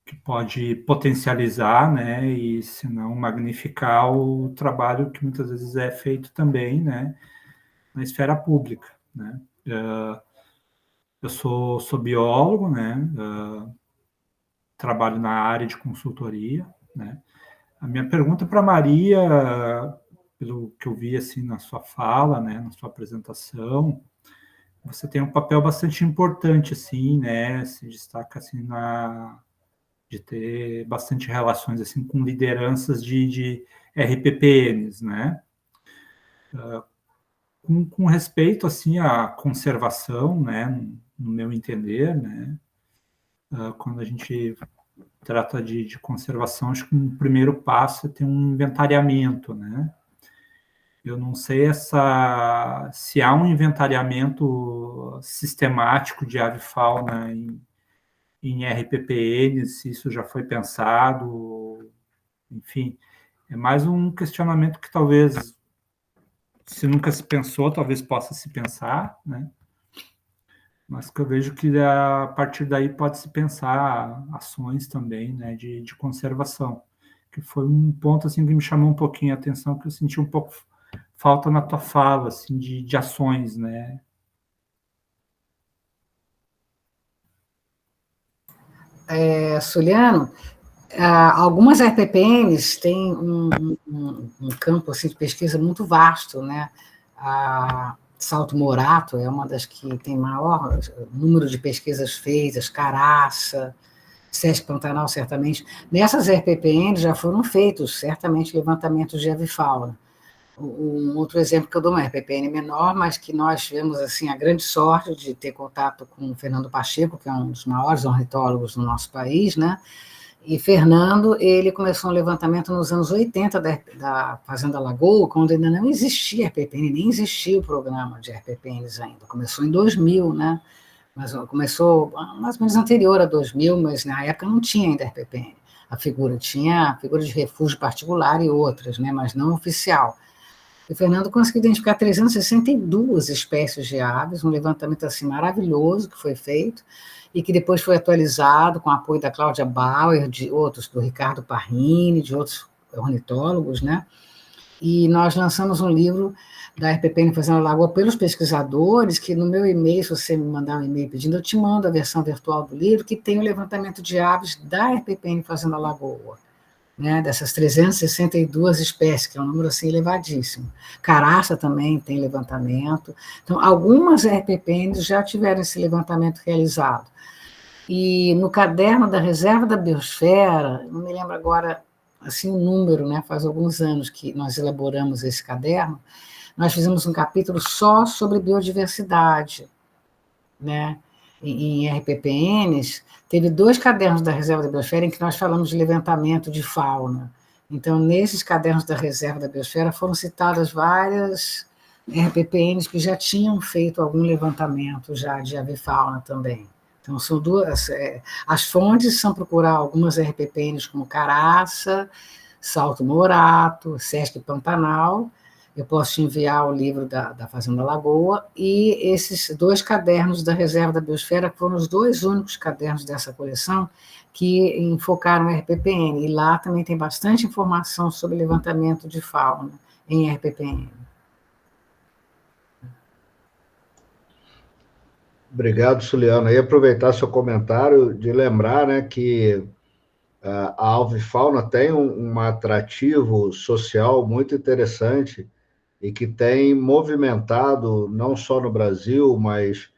E: que pode potencializar, né, e se não magnificar o trabalho que muitas vezes é feito também, né, na esfera pública, né? Eu sou biólogo, né? Trabalho na área de consultoria, né? A minha pergunta para a Maria, pelo que eu vi assim na sua fala, né, na sua apresentação, você tem um papel bastante importante, assim, né? Se destaca assim de ter bastante relações assim com lideranças de RPPNs, né? Com respeito assim à conservação, né, no meu entender, né, quando a gente trata de conservação, acho que um primeiro passo é ter um inventariamento, né? Eu não sei se há um inventariamento sistemático de avifauna em RPPN, se isso já foi pensado, enfim, é mais um questionamento que talvez, se nunca se pensou, talvez possa se pensar, né? Mas que eu vejo que a partir daí pode-se pensar ações também, né, de conservação, que foi um ponto assim que me chamou um pouquinho a atenção, que eu senti um pouco falta na tua fala, assim, de ações, né?
B: Suliano, algumas RPPNs têm um campo assim, de pesquisa muito vasto, né? A Salto Morato é uma das que tem maior número de pesquisas feitas, Caraça, Sesc Pantanal, certamente. Nessas RPPNs já foram feitos, certamente, levantamentos de avifauna. Um outro exemplo que eu dou, uma RPPN menor, mas que nós tivemos assim, a grande sorte de ter contato com o Fernando Pacheco, que é um dos maiores ornitólogos do nosso país, né? E Fernando, ele começou um levantamento nos anos 80 da Fazenda Lagoa, quando ainda não existia RPPN, nem existia o programa de RPPNs ainda. Começou em 2000, né? Mas começou mais ou menos anterior a 2000, mas na época não tinha ainda RPPN. Tinha a figura de refúgio particular e outras, né? Mas não oficial. E o Fernando conseguiu identificar 362 espécies de aves, um levantamento assim maravilhoso que foi feito, e que depois foi atualizado com o apoio da Cláudia Bauer, de outros, do Ricardo Parrini, de outros ornitólogos, né? E nós lançamos um livro da RPPN Fazenda Lagoa pelos pesquisadores, que no meu e-mail, se você me mandar um e-mail pedindo, eu te mando a versão virtual do livro, que tem o levantamento de aves da RPPN Fazenda Lagoa, né, dessas 362 espécies, que é um número assim elevadíssimo. Caraça também tem levantamento. Então, algumas RPPNs já tiveram esse levantamento realizado. E no caderno da Reserva da Biosfera, não me lembro agora assim o número, né, faz alguns anos que nós elaboramos esse caderno, nós fizemos um capítulo só sobre biodiversidade, né? Em RPPNs, teve 2 cadernos da Reserva da Biosfera em que nós falamos de levantamento de fauna. Então, nesses cadernos da Reserva da Biosfera foram citadas várias RPPNs que já tinham feito algum levantamento já de avifauna também. Então, são duas. As fontes são procurar algumas RPPNs como Caraça, Salto Morato, Sesc Pantanal. Eu posso te enviar o livro da Fazenda Lagoa, e esses 2 cadernos da Reserva da Biosfera foram os 2 únicos cadernos dessa coleção que enfocaram RPPN, e lá também tem bastante informação sobre levantamento de fauna em RPPN.
A: Obrigado, Suliana. E aproveitar seu comentário de lembrar, né, que a avifauna tem um atrativo social muito interessante e que tem movimentado, não só no Brasil, mas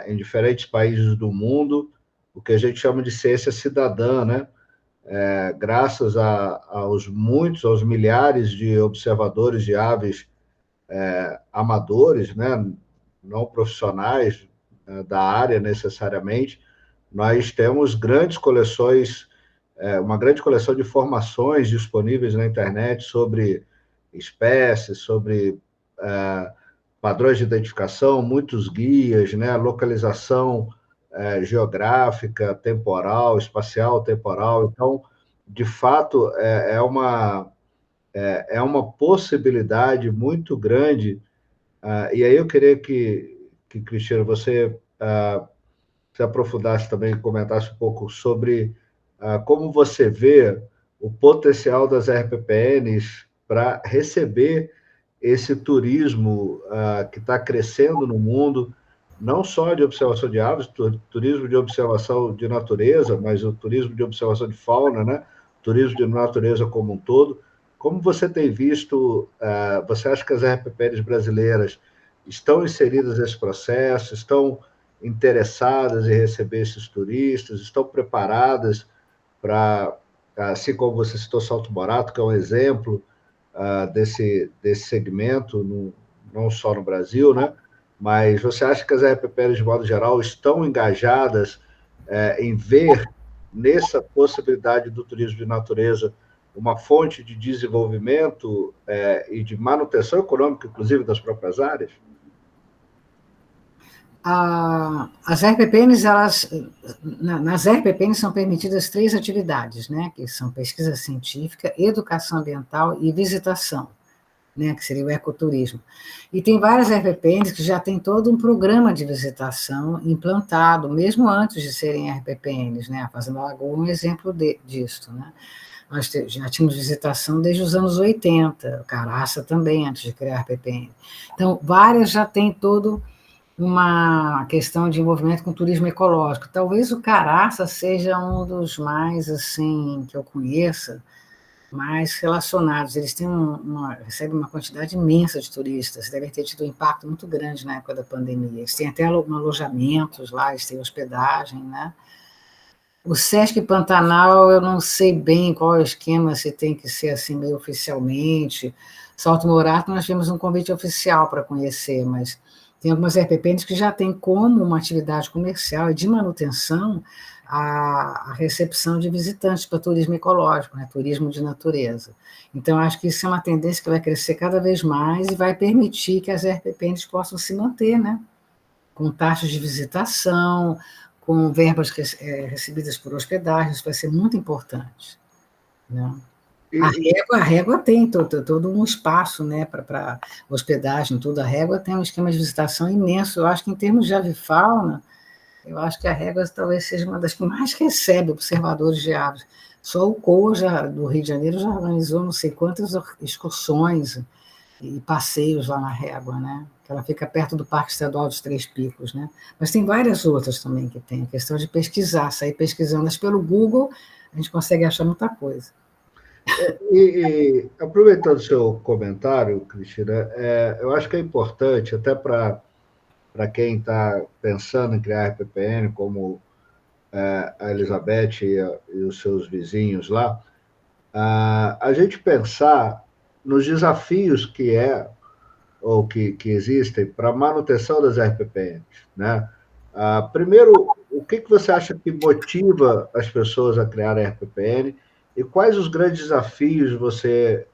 A: em diferentes países do mundo, o que a gente chama de ciência cidadã, né? Graças aos milhares de observadores de aves amadores, né? Não profissionais da área necessariamente, nós temos grandes coleções, uma grande coleção de informações disponíveis na internet sobre espécies, sobre padrões de identificação, muitos guias, né, localização geográfica, temporal, espacial, temporal. Então, de fato, é uma possibilidade muito grande. E aí eu queria que Cristina, você se aprofundasse também, comentasse um pouco sobre como você vê o potencial das RPPNs para receber esse turismo que está crescendo no mundo, não só de observação de aves, turismo de observação de natureza, mas o turismo de observação de fauna, né? Turismo de natureza como um todo. Como você tem visto, você acha que as RPPNs brasileiras estão inseridas nesse processo, estão interessadas em receber esses turistas, estão preparadas para, assim como você citou Salto Morato, que é um exemplo desse segmento, não só no Brasil, né? Mas você acha que as RPPNs, de modo geral, estão engajadas em ver nessa possibilidade do turismo de natureza uma fonte de desenvolvimento e de manutenção econômica, inclusive, das próprias áreas?
B: As RPPNs, nas RPPNs são permitidas 3 atividades, né, que são pesquisa científica, educação ambiental e visitação, né, que seria o ecoturismo. E tem várias RPPNs que já têm todo um programa de visitação implantado, mesmo antes de serem RPPNs, né, a Fazenda Lagoa é um exemplo disso, né. Nós já tínhamos visitação desde os anos 80, Caraça também, antes de criar a RPPN. Então, várias já têm todo uma questão de envolvimento com turismo ecológico. Talvez o Caraça seja um dos mais, assim, que eu conheça, mais relacionados. Eles têm recebem uma quantidade imensa de turistas, devem ter tido um impacto muito grande na época da pandemia. Eles têm até alojamentos lá, eles têm hospedagem, né? O Sesc Pantanal, eu não sei bem qual é o esquema, se tem que ser assim meio oficialmente. Salto Morato, nós tivemos um convite oficial para conhecer, mas tem algumas RPPNs que já têm como uma atividade comercial e de manutenção a recepção de visitantes para turismo ecológico, né, turismo de natureza. Então, acho que isso é uma tendência que vai crescer cada vez mais e vai permitir que as RPPNs possam se manter, né, com taxas de visitação, com verbas recebidas por hospedagem, isso vai ser muito importante, né? A régua tem todo um espaço, né, para hospedagem, tudo. A régua tem um esquema de visitação imenso. Eu acho que, em termos de avifauna, eu acho que a régua talvez seja uma das que mais recebe observadores de aves. Só o COA do Rio de Janeiro já organizou não sei quantas excursões e passeios lá na régua, né? Que ela fica perto do Parque Estadual dos Três Picos, né? Mas tem várias outras também que tem. A questão de pesquisar, sair pesquisando. Mas pelo Google, a gente consegue achar muita coisa.
A: E aproveitando o seu comentário, Cristina, eu acho que é importante, até para quem está pensando em criar RPPN, como a Elizabeth e os seus vizinhos lá, a gente pensar nos desafios ou que existem para a manutenção das RPPNs, né? Primeiro, o que você acha que motiva as pessoas a criar a RPPN e quais os grandes desafios você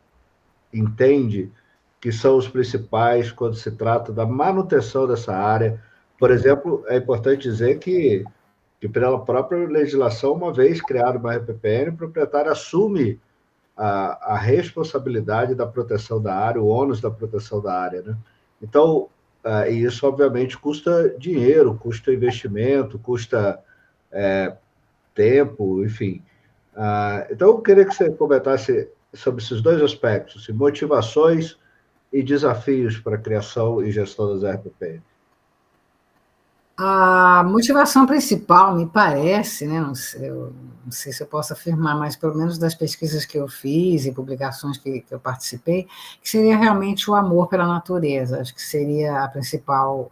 A: entende que são os principais quando se trata da manutenção dessa área? Por exemplo, é importante dizer que pela própria legislação, uma vez criada uma RPPN, o proprietário assume a responsabilidade da proteção da área, o ônus da proteção da área, né? Então, e isso, obviamente, custa dinheiro, custa investimento, custa tempo, enfim. Então, eu queria que você comentasse sobre esses 2 aspectos, motivações e desafios para a criação e gestão das RPPN.
B: A motivação principal, me parece, né, não sei se eu posso afirmar, mas pelo menos das pesquisas que eu fiz e publicações que eu participei, que seria realmente o amor pela natureza, acho que seria a principal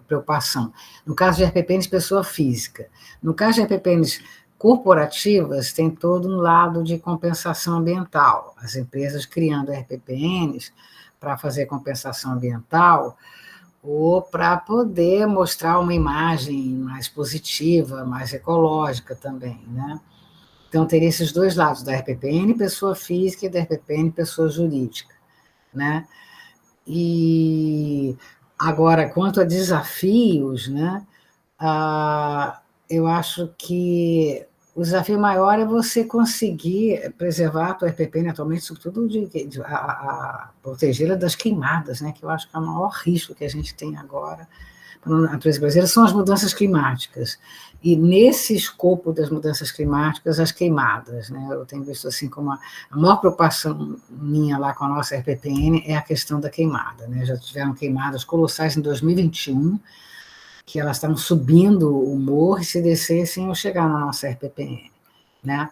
B: preocupação. No caso de RPPNs, pessoa física. No caso de RPPNs corporativas, tem todo um lado de compensação ambiental. As empresas criando RPPNs para fazer compensação ambiental, ou para poder mostrar uma imagem mais positiva, mais ecológica também, né? Então, teria esses 2 lados, da RPPN pessoa física e da RPPN pessoa jurídica, né? E agora, quanto a desafios, né? Eu acho que o desafio maior é você conseguir preservar a tua RPPN atualmente, sobretudo a protegê-la das queimadas, né, que eu acho que é o maior risco que a gente tem agora para a natureza brasileira, são as mudanças climáticas. E nesse escopo das mudanças climáticas, as queimadas, né, eu tenho visto assim como a maior preocupação minha lá com a nossa RPPN é a questão da queimada, né, já tiveram queimadas colossais em 2021, que elas estavam subindo o morro e se descessem ou chegar na nossa RPPN, né?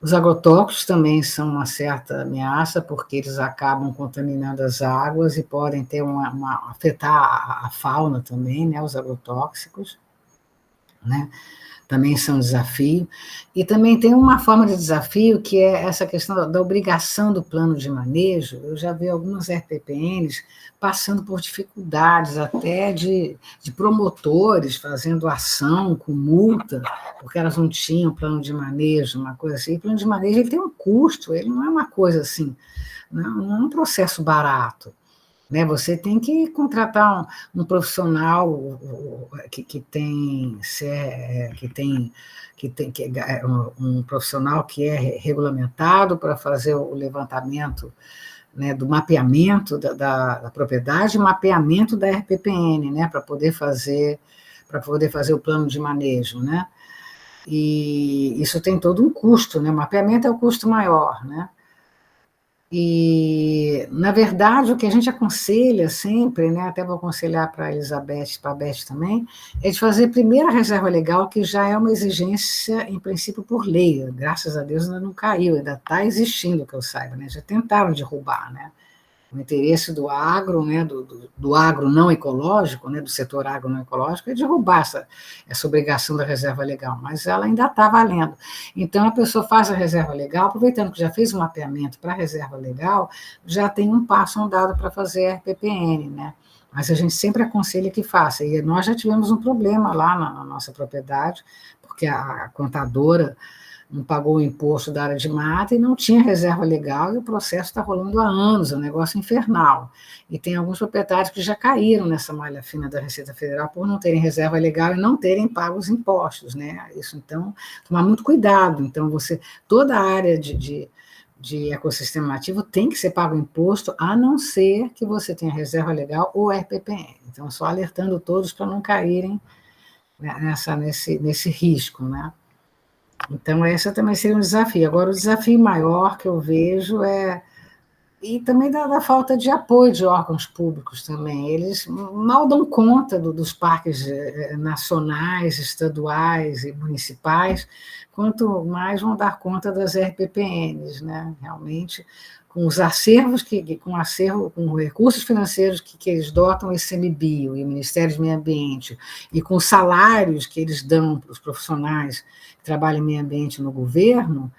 B: Os agrotóxicos também são uma certa ameaça, porque eles acabam contaminando as águas e podem ter afetar a fauna também, né, os agrotóxicos. né? Também são um desafio. E também tem uma forma de desafio que é essa questão da obrigação do plano de manejo. Eu já vi algumas RPPNs passando por dificuldades até de promotores fazendo ação com multa, porque elas não tinham plano de manejo, uma coisa assim. E o plano de manejo ele tem um custo, ele não é uma coisa assim, não é um processo barato. Né? Você tem que contratar um profissional um profissional que é regulamentado para fazer o levantamento, né, do mapeamento da propriedade, mapeamento da RPPN, né, para poder fazer o plano de manejo, né? E isso tem todo um custo, né? O mapeamento é o custo maior, né? E, na verdade, o que a gente aconselha sempre, né, até vou aconselhar para a Elizabeth, para a Beth também, é de fazer primeiro a reserva legal, que já é uma exigência, em princípio, por lei. Graças a Deus ainda não caiu, ainda está existindo, que eu saiba, né? Já tentaram derrubar, né? O interesse do agro, né, do agro não ecológico, né, do setor agro não ecológico, é derrubar essa obrigação da reserva legal, mas ela ainda está valendo. Então, a pessoa faz a reserva legal, aproveitando que já fez um mapeamento para a reserva legal, já tem um passo andado para fazer a RPPN, né? Mas a gente sempre aconselha que faça. E nós já tivemos um problema lá na nossa propriedade, porque a contadora não pagou o imposto da área de mata e não tinha reserva legal, e o processo está rolando há anos, é um negócio infernal. E tem alguns proprietários que já caíram nessa malha fina da Receita Federal por não terem reserva legal e não terem pago os impostos, né? Isso, então, tomar muito cuidado. Então, toda a área de ecossistema ativo tem que ser pago imposto, a não ser que você tenha reserva legal ou RPPN. Então, só alertando todos para não caírem nesse risco, né? Então, essa também seria um desafio. Agora, o desafio maior que eu vejo e também da falta de apoio de órgãos públicos também. Eles mal dão conta dos parques nacionais, estaduais e municipais, quanto mais vão dar conta das RPPNs, né? Realmente, com os acervos, com recursos financeiros que eles dotam o ICMBio e o Ministério do Meio Ambiente, e com os salários que eles dão para os profissionais que trabalham em meio ambiente no governo,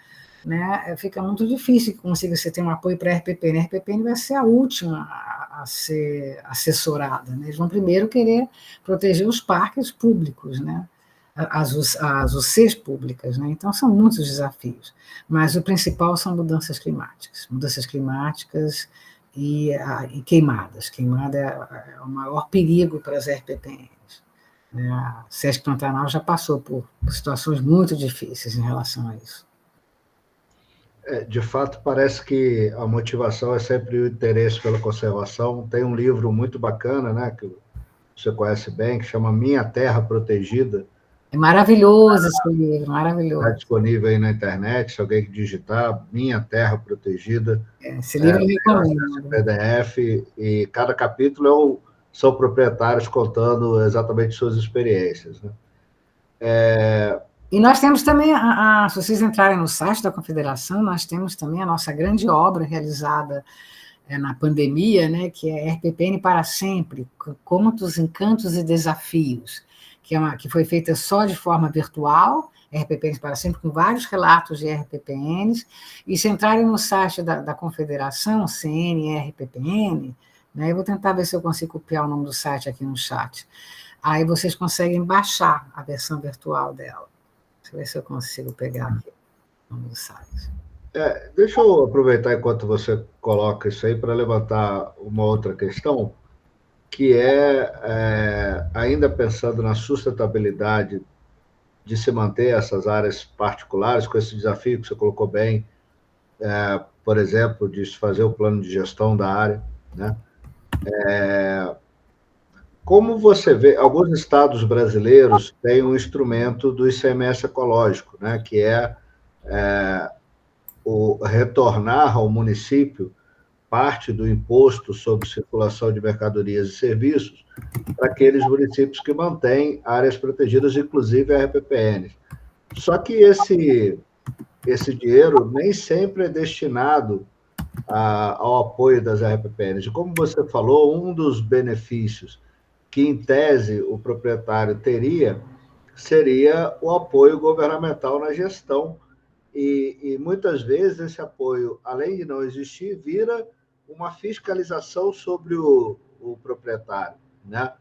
B: né, fica muito difícil que consiga você ter um apoio para a RPPN. A RPPN vai ser a última a ser assessorada, né? Eles vão primeiro querer proteger os parques públicos, né? As UCs públicas, né? Então são muitos desafios, mas o principal são mudanças climáticas e queimadas. Queimada é o maior perigo para as RPPNs. Né? A Sesc Pantanal já passou por situações muito difíceis em relação a isso.
A: De fato, parece que a motivação é sempre o interesse pela conservação. Tem um livro muito bacana, né, que você conhece bem, que chama Minha Terra Protegida.
B: É maravilhoso esse livro, maravilhoso.
A: Está disponível aí na internet, se alguém digitar, Minha Terra Protegida.
B: Esse livro eu recomendo.
A: PDF, e cada capítulo são proprietários contando exatamente suas experiências, né?
B: E nós temos também, se vocês entrarem no site da Confederação, nós temos também a nossa grande obra realizada na pandemia, né, que é RPPN para Sempre, Contos, Encantos e Desafios, que foi feita só de forma virtual, RPPNs para Sempre, com vários relatos de RPPNs, e se entrarem no site da Confederação, CNRPPN, né, eu vou tentar ver se eu consigo copiar o nome do site aqui no chat, aí vocês conseguem baixar a versão virtual dela. Deixa eu ver se eu consigo pegar aqui o nome do site.
A: Deixa eu aproveitar enquanto você coloca isso aí para levantar uma outra questão, que ainda pensando na sustentabilidade de se manter essas áreas particulares, com esse desafio que você colocou bem, por exemplo, de se fazer o plano de gestão da área, né? Como você vê, alguns estados brasileiros têm um instrumento do ICMS ecológico, né, que é o retornar ao município parte do imposto sobre circulação de mercadorias e serviços para aqueles municípios que mantêm áreas protegidas, inclusive a RPPN. Só que esse dinheiro nem sempre é destinado ao apoio das RPPNs. E como você falou, um dos benefícios que, em tese, o proprietário teria seria o apoio governamental na gestão. E muitas vezes esse apoio, além de não existir, vira uma fiscalização sobre o proprietário, né?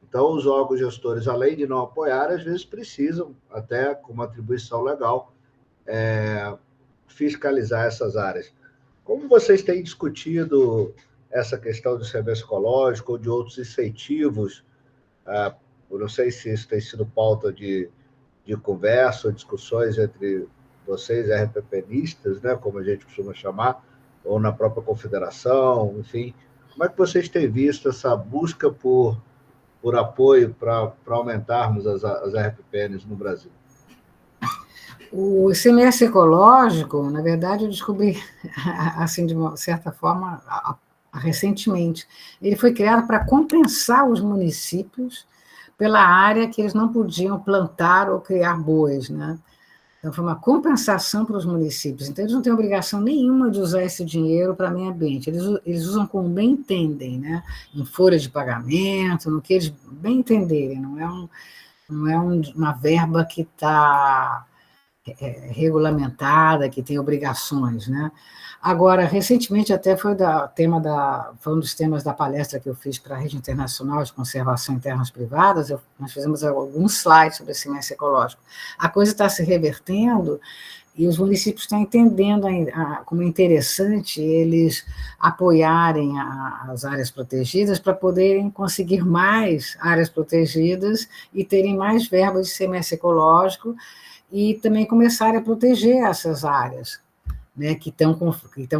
A: Então, os órgãos gestores, além de não apoiar, às vezes precisam, até com uma atribuição legal, fiscalizar essas áreas. Como vocês têm discutido essa questão do serviço ecológico ou de outros incentivos? Eu não sei se isso tem sido pauta de conversa ou discussões entre vocês, RPPnistas, né, como a gente costuma chamar, ou na própria confederação, enfim. Como é que vocês têm visto essa busca por apoio para aumentarmos as RPPNs no Brasil?
B: O ICMS ecológico, na verdade, eu descobri, assim, de uma certa forma, recentemente. Ele foi criado para compensar os municípios pela área que eles não podiam plantar ou criar bois, né? Então, foi uma compensação para os municípios. Então, eles não têm obrigação nenhuma de usar esse dinheiro para meio ambiente. Eles usam como bem entendem, né? Em folha de pagamento, no que eles bem entenderem. Não é uma verba que está regulamentada, que tem obrigações, né? Agora, recentemente, até foi um dos temas da palestra que eu fiz para a Rede Internacional de Conservação em Terras Privadas. Nós fizemos alguns slides sobre esse ICMS ecológico. A coisa está se revertendo e os municípios estão entendendo como é interessante eles apoiarem as áreas protegidas para poderem conseguir mais áreas protegidas e terem mais verbas de ICMS ecológico e também começarem a proteger essas áreas, né, que estão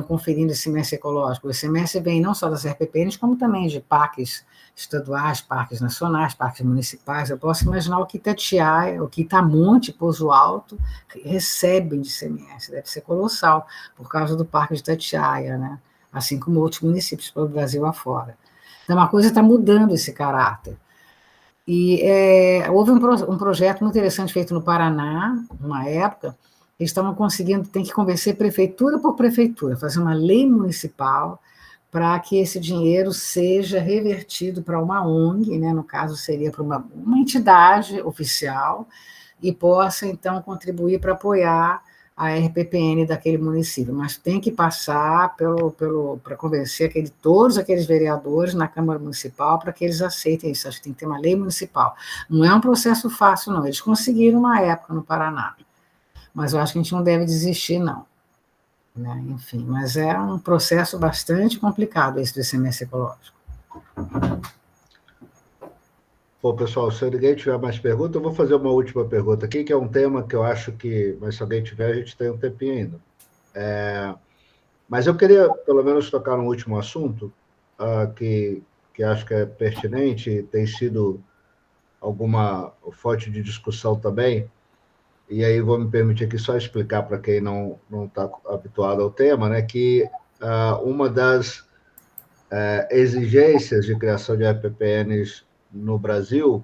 B: conferindo esse ICMS ecológico. O ICMS vem não só das RPPNs, como também de parques estaduais, parques nacionais, parques municipais. Eu posso imaginar o que Itatiaia, o que Itamonte, Pouso Alto, recebem de ICMS. Deve ser colossal, por causa do Parque de Itatiaia, né? Assim como outros municípios pelo Brasil afora. Então, uma coisa está mudando esse caráter. E houve um projeto muito interessante feito no Paraná, numa época. Eles estavam conseguindo, tem que convencer prefeitura por prefeitura, fazer uma lei municipal para que esse dinheiro seja revertido para uma ONG, né, no caso seria para uma entidade oficial, e possa, então, contribuir para apoiar a RPPN daquele município, mas tem que passar para convencer todos aqueles vereadores na Câmara Municipal para que eles aceitem isso. Acho que tem que ter uma lei municipal. Não é um processo fácil, não. Eles conseguiram uma época no Paraná, mas eu acho que a gente não deve desistir, não. Né? Enfim, mas é um processo bastante complicado esse do ICMS ecológico.
A: Bom, pessoal, se ninguém tiver mais perguntas, eu vou fazer uma última pergunta aqui, que é um tema que eu acho que, mas se alguém tiver, a gente tem um tempinho ainda. Mas eu queria, pelo menos, tocar no último assunto, que acho que é pertinente, tem sido alguma fonte de discussão também, e aí vou me permitir aqui só explicar para quem não está habituado ao tema, né, que uma das exigências de criação de RPPNs no Brasil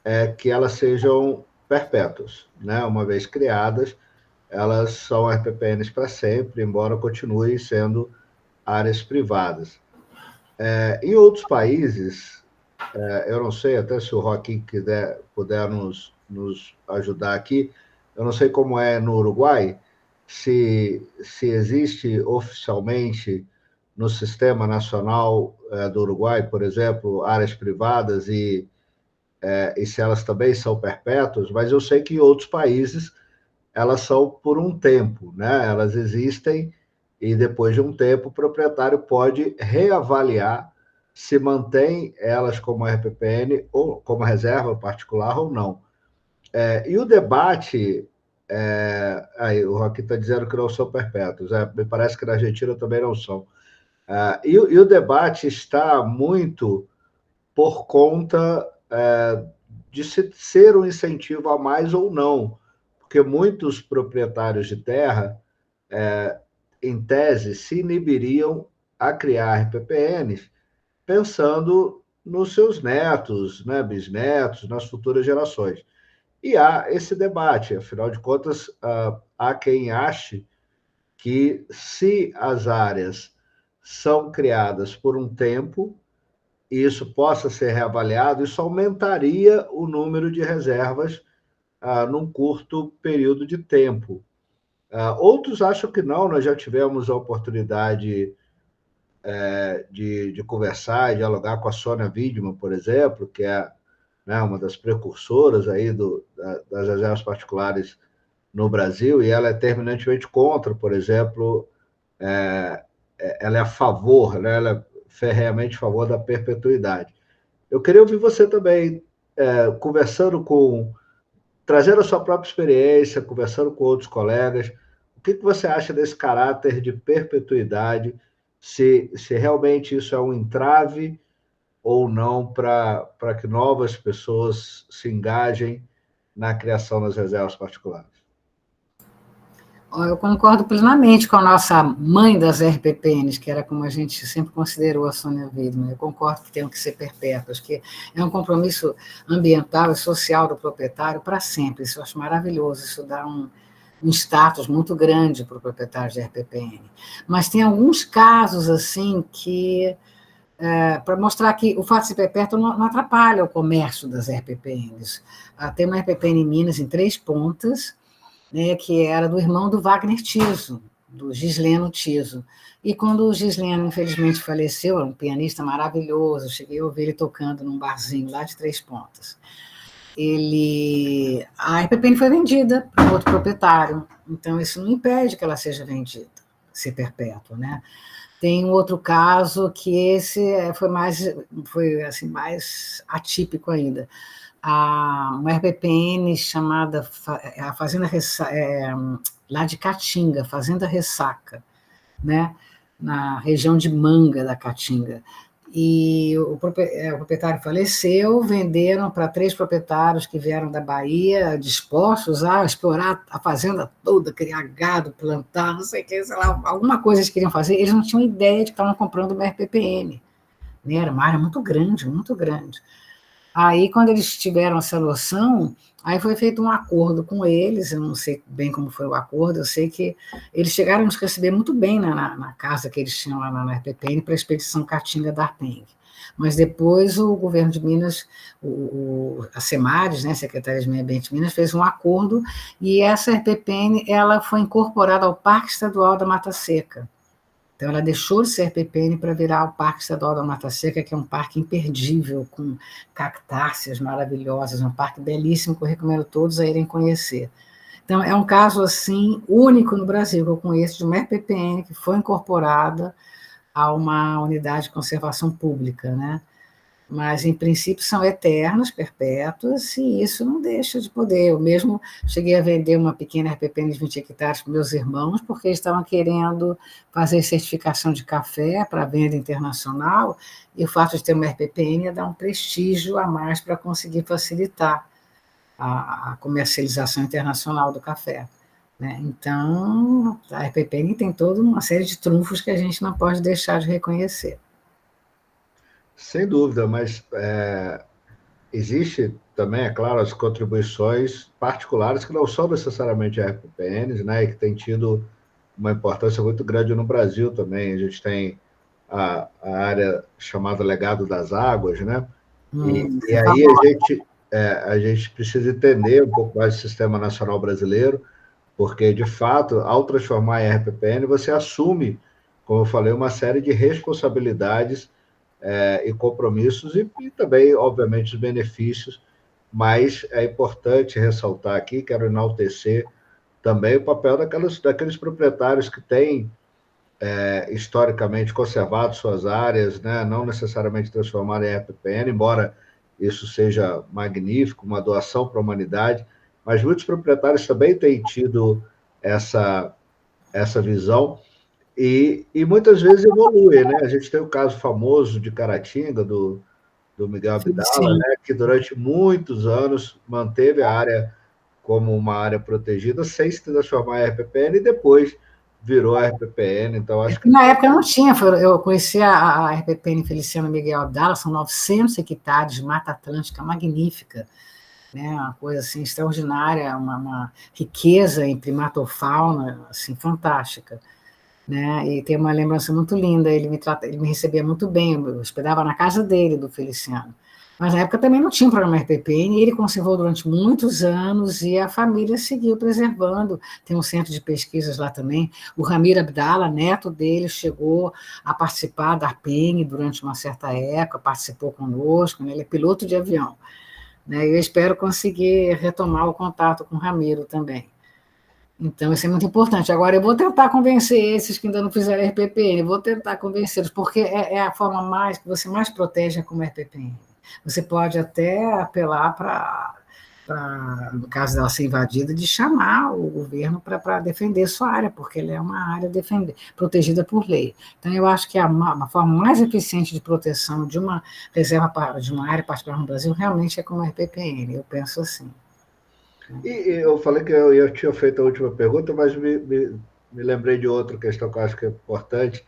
A: é que elas sejam perpétuas, né? Uma vez criadas, elas são RPPNs para sempre, embora continuem sendo áreas privadas. Em outros países, eu não sei, até se o Joaquim puder nos ajudar aqui, eu não sei como é no Uruguai, se existe oficialmente no Sistema Nacional do Uruguai, por exemplo, áreas privadas e se elas também são perpétuas, mas eu sei que em outros países elas são por um tempo, né? Elas existem e depois de um tempo o proprietário pode reavaliar se mantém elas como RPPN ou como reserva particular ou não. E o debate, aí o Roque está dizendo que não são perpétuos, me parece que na Argentina também não são. E o debate está muito por conta de ser um incentivo a mais ou não, porque muitos proprietários de terra, em tese, se inibiriam a criar RPPNs pensando nos seus netos, né, bisnetos, nas futuras gerações. E há esse debate, afinal de contas, há quem ache que se as áreas são criadas por um tempo, e isso possa ser reavaliado, isso aumentaria o número de reservas num curto período de tempo. Outros acham que não, nós já tivemos a oportunidade de conversar e dialogar com a Sônia Widman, por exemplo, que é, né, uma das precursoras aí das reservas particulares no Brasil, e ela é terminantemente contra, por exemplo, ela é a favor, né, ela é ferreamente a favor da perpetuidade. Eu queria ouvir você também, conversando trazendo a sua própria experiência, conversando com outros colegas, o que você acha desse caráter de perpetuidade, se realmente isso é um entrave ou não para que novas pessoas se engajem na criação das reservas particulares?
B: Eu concordo plenamente com a nossa mãe das RPPNs, que era como a gente sempre considerou a Sônia Widman. Eu concordo que tem que ser perpétuas, que é um compromisso ambiental e social do proprietário para sempre. Isso eu acho maravilhoso, isso dá um status muito grande para o proprietário de RPPN. Mas tem alguns casos, assim, que... para mostrar que o fato de ser perpétuo não atrapalha o comércio das RPPNs. Tem uma RPPN em Minas, em Três Pontas, né, que era do irmão do Wagner Tiso, do Gisleno Tiso. E quando o Gisleno, infelizmente, faleceu, era um pianista maravilhoso, cheguei a ouvir ele tocando num barzinho lá de Três Pontas. A RPPN foi vendida para outro proprietário, então isso não impede que ela seja vendida, ser perpétua, né? Tem um outro caso que esse foi assim, mais atípico ainda. Uma RPPN chamada a Fazenda lá de Caatinga, Fazenda Ressaca, né? Na região de Manga da Caatinga. E o proprietário faleceu, venderam para 3 proprietários que vieram da Bahia, dispostos a explorar a fazenda toda, criar gado, plantar, não sei o que, sei lá, alguma coisa eles queriam fazer, eles não tinham ideia de que estavam comprando uma RPPN. Né? Era uma área muito grande, muito grande. Aí, quando eles tiveram essa noção, aí foi feito um acordo com eles, eu não sei bem como foi o acordo, eu sei que eles chegaram a nos receber muito bem na casa que eles tinham lá na RPPN para a expedição Caatinga da Arpeng. Mas depois o governo de Minas, a Semares, né, Secretaria de Meio Ambiente de Minas, fez um acordo e essa RPPN ela foi incorporada ao Parque Estadual da Mata Seca. Então, ela deixou de ser RPPN para virar o Parque Estadual da Mata Seca, que é um parque imperdível, com cactáceas maravilhosas, um parque belíssimo que eu recomendo todos a irem conhecer. Então, é um caso, assim, único no Brasil, que eu conheço, de uma RPPN que foi incorporada a uma unidade de conservação pública, né? Mas, em princípio, são eternas, perpétuas, e isso não deixa de poder. Eu mesmo cheguei a vender uma pequena RPPN de 20 hectares para meus irmãos, porque eles estavam querendo fazer certificação de café para venda internacional, e o fato de ter uma RPPN ia dar um prestígio a mais para conseguir facilitar a comercialização internacional do café. Né? Então, a RPPN tem toda uma série de trunfos que a gente não pode deixar de reconhecer.
A: Sem dúvida, mas existe também, é claro, as contribuições particulares que não são necessariamente RPPNs, né, e que têm tido uma importância muito grande no Brasil também. A gente tem a área chamada Legado das Águas, né? E aí a gente precisa entender um pouco mais o Sistema Nacional Brasileiro, porque, de fato, ao transformar em RPPN, você assume, como eu falei, uma série de responsabilidades e compromissos e também, obviamente, os benefícios, mas é importante ressaltar aqui, quero enaltecer também o papel daqueles proprietários que têm historicamente conservado suas áreas, né? Não necessariamente transformar em RPPN, embora isso seja magnífico, uma doação para a humanidade, mas muitos proprietários também têm tido essa visão e muitas vezes evolui, né? A gente tem o caso famoso de Caratinga, do Miguel Abdala, né? Que durante muitos anos manteve a área como uma área protegida sem se transformar em RPPN e depois virou a RPPN. Então, acho que...
B: Na época não tinha, eu conheci a RPPN Feliciano Miguel Abdala, são 900 hectares de Mata Atlântica magnífica, né? Uma coisa assim extraordinária, uma riqueza em primatofauna assim, fantástica. né? E tem uma lembrança muito linda, ele me recebia muito bem, eu hospedava na casa dele, do Feliciano. Mas na época também não tinha um programa RPPN, e ele conservou durante muitos anos, e a família seguiu preservando. Tem um centro de pesquisas lá também. O Ramiro Abdala, neto dele, chegou a participar da APEN durante uma certa época, participou conosco, né? Ele é piloto de avião, né? Eu espero conseguir retomar o contato com o Ramiro também. Então, isso é muito importante. Agora, eu vou tentar convencer esses que ainda não fizeram RPPN, eu vou tentar convencê-los, porque é a forma mais que você mais protege como RPPN. Você pode até apelar no caso dela ser invadida, de chamar o governo para defender sua área, porque ela é uma área protegida por lei. Então, eu acho que a forma mais eficiente de proteção de uma reserva, de uma área particular no Brasil, realmente é como RPPN, eu penso assim.
A: E eu falei que eu tinha feito a última pergunta, mas me lembrei de outra questão que eu acho que é importante.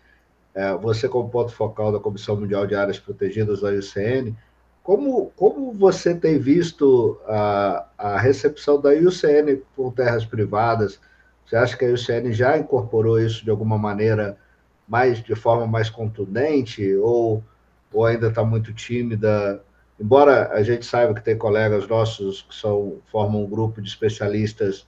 A: Você, como ponto focal da Comissão Mundial de Áreas Protegidas, da IUCN, como você tem visto a recepção da IUCN por terras privadas? Você acha que a IUCN já incorporou isso de alguma maneira, de forma mais contundente, ou ainda está muito tímida? Embora a gente saiba que tem colegas nossos que formam um grupo de especialistas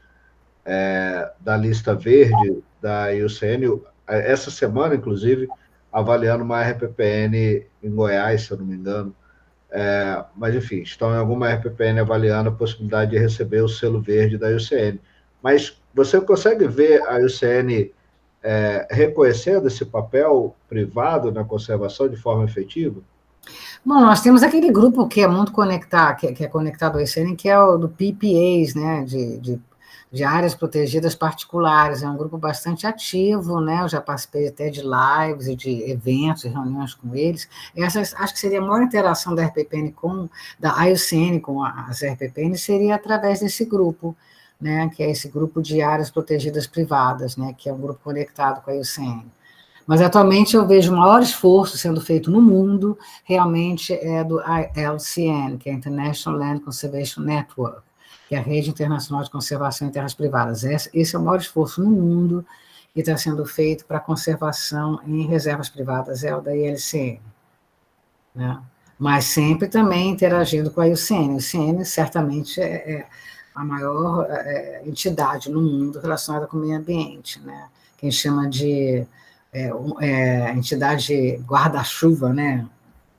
A: da lista verde da IUCN, essa semana, inclusive, avaliando uma RPPN em Goiás, se eu não me engano. Mas, enfim, estão em alguma RPPN avaliando a possibilidade de receber o selo verde da IUCN. Mas você consegue ver a IUCN reconhecendo esse papel privado na conservação de forma efetiva?
B: Bom, nós temos aquele grupo que é muito conectado, que é conectado ao ICN, que é o do PPAs, né, de áreas protegidas particulares. É um grupo bastante ativo, né? Eu já participei até de lives e de eventos e reuniões com eles. Acho que seria a maior interação da RPPN da IUCN com as RPPN seria através desse grupo, né? Que é esse grupo de áreas protegidas privadas, né? Que é um grupo conectado com a IUCN. Mas atualmente eu vejo o maior esforço sendo feito no mundo, realmente é do ILCN, que é International Land Conservation Network, que é a Rede Internacional de Conservação em Terras Privadas. Esse é o maior esforço no mundo que está sendo feito para conservação em reservas privadas, é o da ILCN. Né? Mas sempre também interagindo com a IUCN. A IUCN certamente é a maior entidade no mundo relacionada com o meio ambiente, né? Que a gente chama de entidade guarda-chuva, né?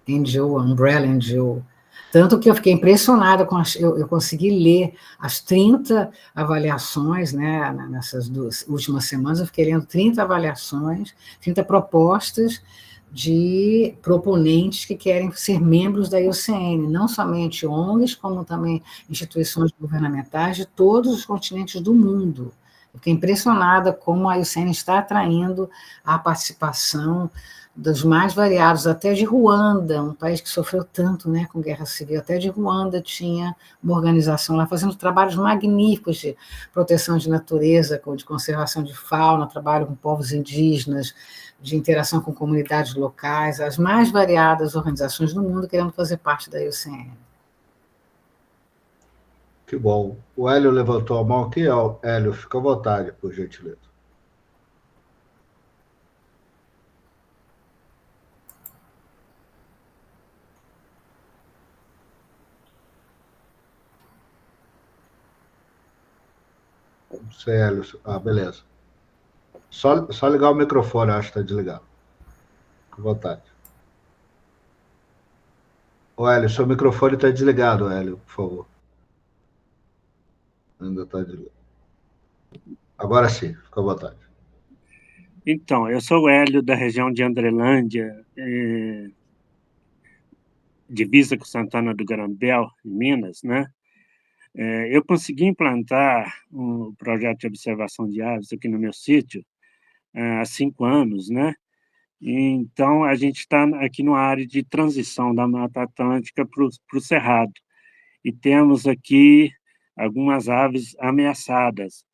B: NGO, Umbrella NGO. Tanto que eu fiquei impressionada eu consegui ler as 30 avaliações, né? Nessas 2 últimas semanas, eu fiquei lendo 30 avaliações, 30 propostas de proponentes que querem ser membros da IUCN, não somente ONGs, como também instituições governamentais de todos os continentes do mundo. Eu fiquei impressionada como a IUCN está atraindo a participação dos mais variados, até de Ruanda, um país que sofreu tanto, né, com guerra civil, até de Ruanda tinha uma organização lá fazendo trabalhos magníficos de proteção de natureza, de conservação de fauna, trabalho com povos indígenas, de interação com comunidades locais, as mais variadas organizações do mundo querendo fazer parte da IUCN.
A: Que bom. O Hélio levantou a mão aqui. Hélio, fica à vontade, por gentileza. Não sei, Hélio. Beleza. Só ligar o microfone, acho que está desligado. Fica à vontade. O Hélio, seu microfone está desligado, Hélio, por favor. Ainda está desligado. Agora sim, fica à vontade.
F: Então, eu sou o Hélio, da região de Andrelândia, divisa com Santana do Garambel, em Minas, né? Eu consegui implantar um projeto de observação de aves aqui no meu sítio há 5 anos, né? Então, a gente está aqui numa área de transição da Mata Atlântica para o Cerrado. E temos aqui algumas aves ameaçadas,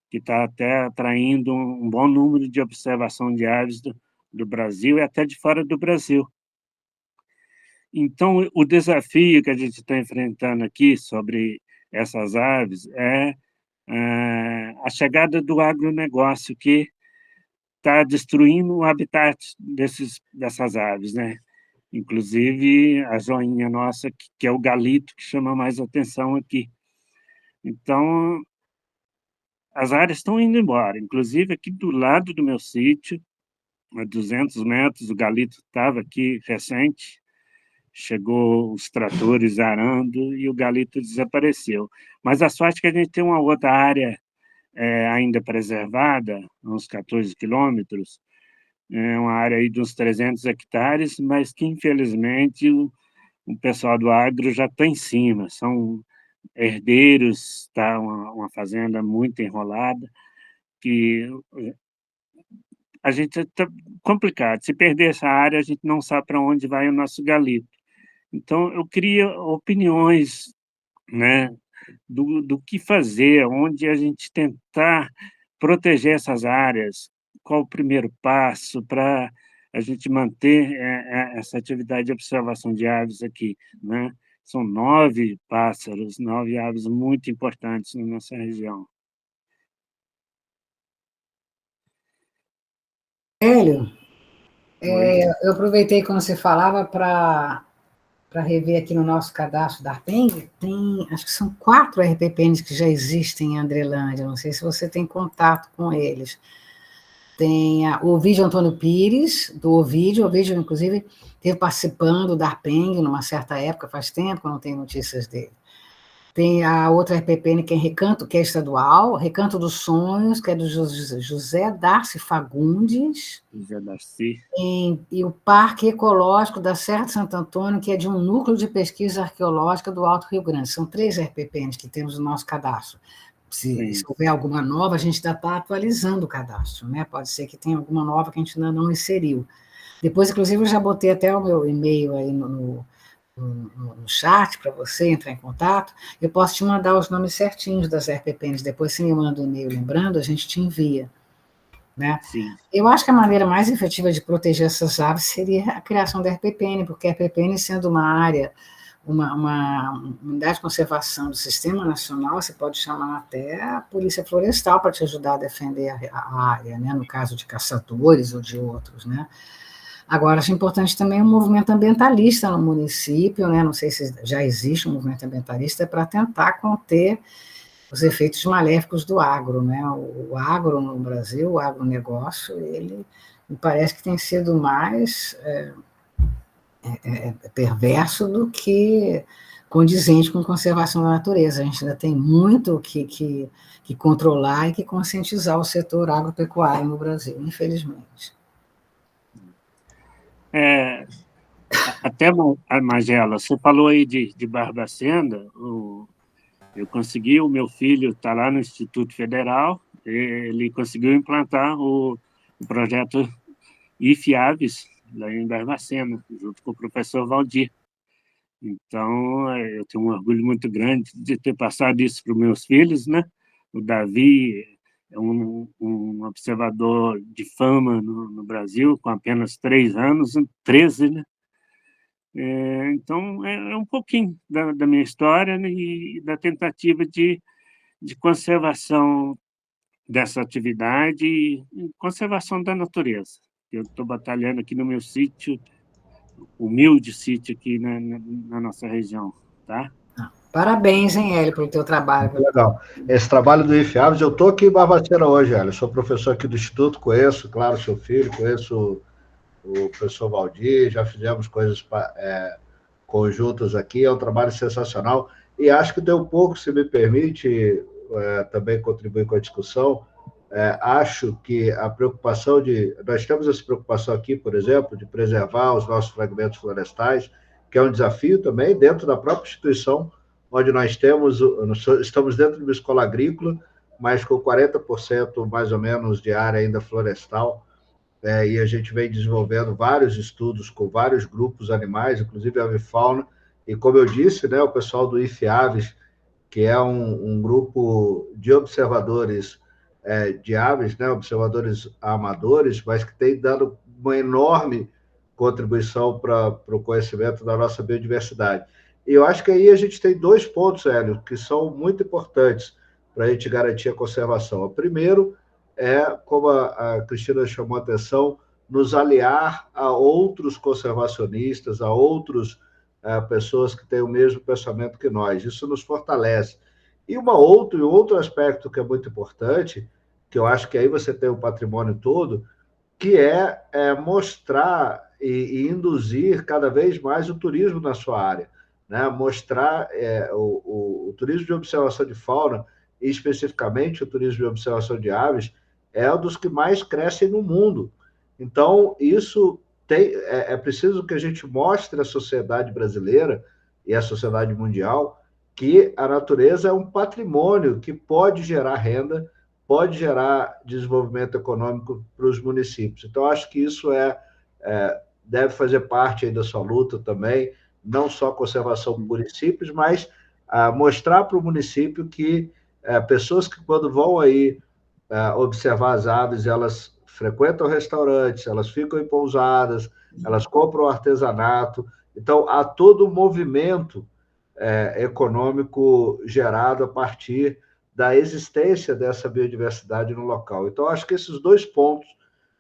F: que está até atraindo um bom número de observação de aves do Brasil e até de fora do Brasil. Então, o desafio que a gente está enfrentando aqui sobre essas aves é a chegada do agronegócio, que está destruindo o habitat dessas aves, né? Inclusive a joinha nossa, que é o galito, que chama mais atenção aqui. Então, as áreas estão indo embora. Inclusive, aqui do lado do meu sítio, a 200 metros, o galito estava aqui recente, chegou os tratores arando e o galito desapareceu. Mas a sorte é que a gente tem uma outra área ainda preservada, uns 14 quilômetros, uma área aí de uns 300 hectares, mas que, infelizmente, o pessoal do agro já está em cima, são herdeiros, está uma fazenda muito enrolada, que a gente está complicado. Se perder essa área, a gente não sabe para onde vai o nosso galito. Então, eu queria opiniões, né, do que fazer, onde a gente tentar proteger essas áreas, qual o primeiro passo para a gente manter essa atividade de observação de aves aqui, né? São 9 pássaros, 9 aves muito importantes na nossa região.
B: Hélio, eu aproveitei quando você falava para rever aqui no nosso cadastro da ARPENG, acho que são 4 RPPNs que já existem em Andrelândia, não sei se você tem contato com eles. Tem o Ovídio Antônio Pires, do Ovídio, inclusive, esteve participando da ARPENG numa certa época, faz tempo que eu não tenho notícias dele. Tem a outra RPPN, que é Recanto, que é estadual, Recanto dos Sonhos, que é do José Darcy Fagundes.
F: José Darcy.
B: E o Parque Ecológico da Serra de Santo Antônio, que é de um núcleo de pesquisa arqueológica do Alto Rio Grande. São 3 RPPNs que temos no nosso cadastro. Se houver alguma nova, a gente ainda está atualizando o cadastro, né? Pode ser que tenha alguma nova que a gente ainda não inseriu. Depois, inclusive, eu já botei até o meu e-mail aí no chat para você entrar em contato. Eu posso te mandar os nomes certinhos das RPPNs, depois você me manda um e-mail lembrando, a gente te envia. Né?
F: Sim.
B: Eu acho que a maneira mais efetiva de proteger essas aves seria a criação da RPPN, porque a RPPN, sendo uma área, uma unidade de conservação do Sistema Nacional, você pode chamar até a Polícia Florestal para te ajudar a defender a área, né? No caso de caçadores ou de outros, né? Agora, acho importante também o movimento ambientalista no município, né? Não sei se já existe um movimento ambientalista para tentar conter os efeitos maléficos do agro, né? O agro no Brasil, o agronegócio, ele me parece que tem sido mais perverso do que condizente com conservação da natureza. A gente ainda tem muito que controlar e que conscientizar o setor agropecuário no Brasil, infelizmente.
F: Até, Magela, você falou aí de Barbacena, eu consegui, o meu filho está lá no Instituto Federal, ele conseguiu implantar o projeto IFAVES, lá em Barbacena, junto com o professor Valdir. Então, eu tenho um orgulho muito grande de ter passado isso para os meus filhos, né? O Davi é um observador de fama no Brasil, com apenas 3 anos, 13, né? Então, é um pouquinho da minha história, né, e da tentativa de conservação dessa atividade e conservação da natureza. Eu estou batalhando aqui no meu sítio, humilde sítio aqui na nossa região, tá?
B: Parabéns, hein, Hélio, pelo teu trabalho.
A: Muito legal. Esse trabalho do IFAVES, eu estou aqui em Barbacena hoje, Hélio. Eu sou professor aqui do Instituto, conheço, claro, seu filho, conheço o professor Valdir, já fizemos coisas conjuntas aqui, é um trabalho sensacional. E acho que deu pouco, se me permite, também contribuir com a discussão. Acho que a preocupação nós temos essa preocupação aqui, por exemplo, de preservar os nossos fragmentos florestais, que é um desafio também dentro da própria instituição, onde nós estamos dentro de uma escola agrícola, mas com 40% mais ou menos de área ainda florestal, e a gente vem desenvolvendo vários estudos com vários grupos animais, inclusive avifauna, e como eu disse, né, o pessoal do IFAVES, que é um grupo de observadores de aves, né, observadores amadores, mas que tem dado uma enorme contribuição para o conhecimento da nossa biodiversidade. E eu acho que aí a gente tem 2 pontos, Hélio, que são muito importantes para a gente garantir a conservação. O primeiro é, como a Cristina chamou a atenção, nos aliar a outros conservacionistas, a outras pessoas que têm o mesmo pensamento que nós. Isso nos fortalece. E outro aspecto que é muito importante, que eu acho que aí você tem o patrimônio todo, que é mostrar e induzir cada vez mais o turismo na sua área, né? Mostrar o turismo de observação de fauna, e especificamente o turismo de observação de aves, é um dos que mais crescem no mundo. Então, isso é preciso que a gente mostre à sociedade brasileira e à sociedade mundial que a natureza é um patrimônio que pode gerar renda, pode gerar desenvolvimento econômico para os municípios. Então, acho que isso deve fazer parte aí da sua luta também, não só a conservação dos municípios, mas mostrar para o município que pessoas que, quando vão aí observar as aves, elas frequentam restaurantes, elas ficam em pousadas, elas compram artesanato. Então, há todo um movimento econômico gerado a partir da existência dessa biodiversidade no local. Então, acho que esses dois pontos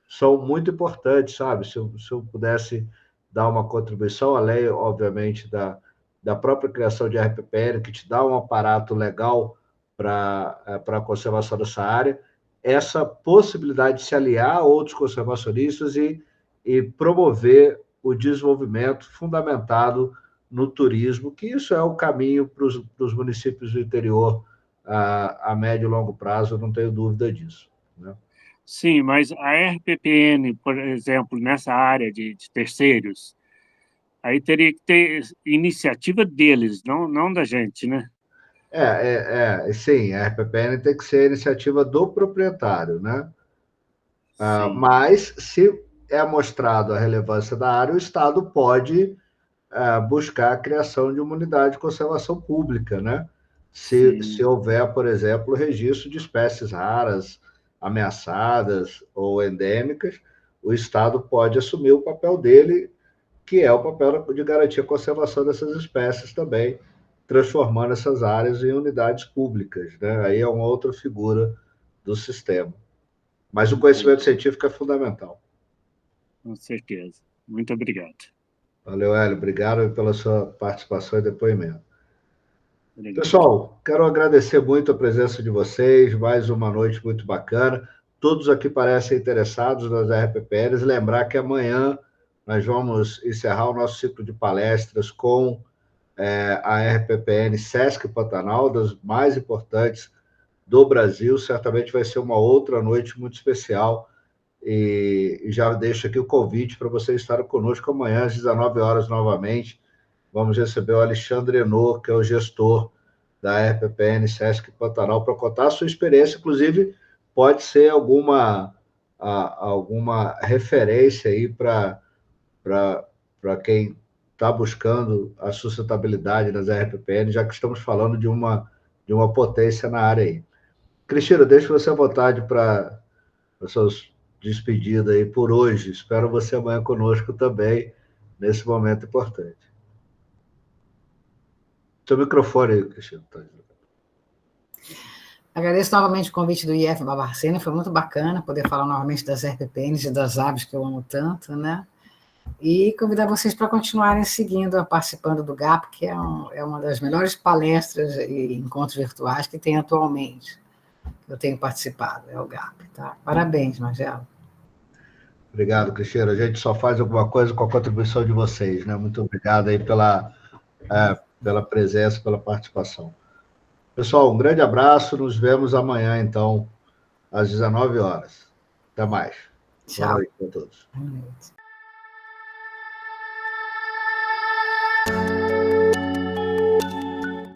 A: são muito importantes, sabe? Se eu pudesse dar uma contribuição, além, obviamente, da própria criação de RPPN, que te dá um aparato legal para a conservação dessa área, essa possibilidade de se aliar a outros conservacionistas e promover o desenvolvimento fundamentado no turismo, que isso é o caminho para os municípios do interior a médio e longo prazo, eu não tenho dúvida disso, né?
F: Sim, mas a RPPN, por exemplo, nessa área de terceiros, aí teria que ter iniciativa deles, não da gente, né?
A: Sim, a RPPN tem que ser a iniciativa do proprietário, né? Mas, se é mostrado a relevância da área, o Estado pode buscar a criação de uma unidade de conservação pública, né? Se houver, por exemplo, registro de espécies raras, ameaçadas ou endêmicas, o Estado pode assumir o papel dele, que é o papel de garantir a conservação dessas espécies também, transformando essas áreas em unidades públicas, né? Aí é uma outra figura do sistema. Mas o conhecimento científico é fundamental.
F: Com certeza. Muito obrigado.
A: Valeu, Hélio. Obrigado pela sua participação e depoimento. Obrigado. Pessoal, quero agradecer muito a presença de vocês, mais uma noite muito bacana. Todos aqui parecem interessados nas RPPNs. Lembrar que amanhã nós vamos encerrar o nosso ciclo de palestras com a RPPN Sesc Pantanal, das mais importantes do Brasil. Certamente vai ser uma outra noite muito especial. E já deixo aqui o convite para vocês estarem conosco amanhã, às 19 horas novamente. Vamos receber o Alexandre Henor, que é o gestor da RPPN Sesc Pantanal, para contar a sua experiência. Inclusive, pode ser alguma referência aí para quem está buscando a sustentabilidade das RPPN, já que estamos falando de uma potência na área aí. Cristina, deixo você à vontade para as suas despedidas aí por hoje. Espero você amanhã conosco também, nesse momento importante. Seu microfone aí, Cristina.
B: Agradeço novamente o convite do IF Barbacena, foi muito bacana poder falar novamente das RPPNs e das aves que eu amo tanto, né? E convidar vocês para continuarem seguindo, participando do GAP, que é uma das melhores palestras e encontros virtuais que tem atualmente. Eu tenho participado, é o GAP, tá? Parabéns, Marcelo.
A: Obrigado, Cristina. A gente só faz alguma coisa com a contribuição de vocês, né? Muito obrigado aí pela presença, pela participação. Pessoal, um grande abraço. Nos vemos amanhã, então, às 19 horas. Até mais.
B: Tchau.
A: Boa noite a todos.
B: Boa noite.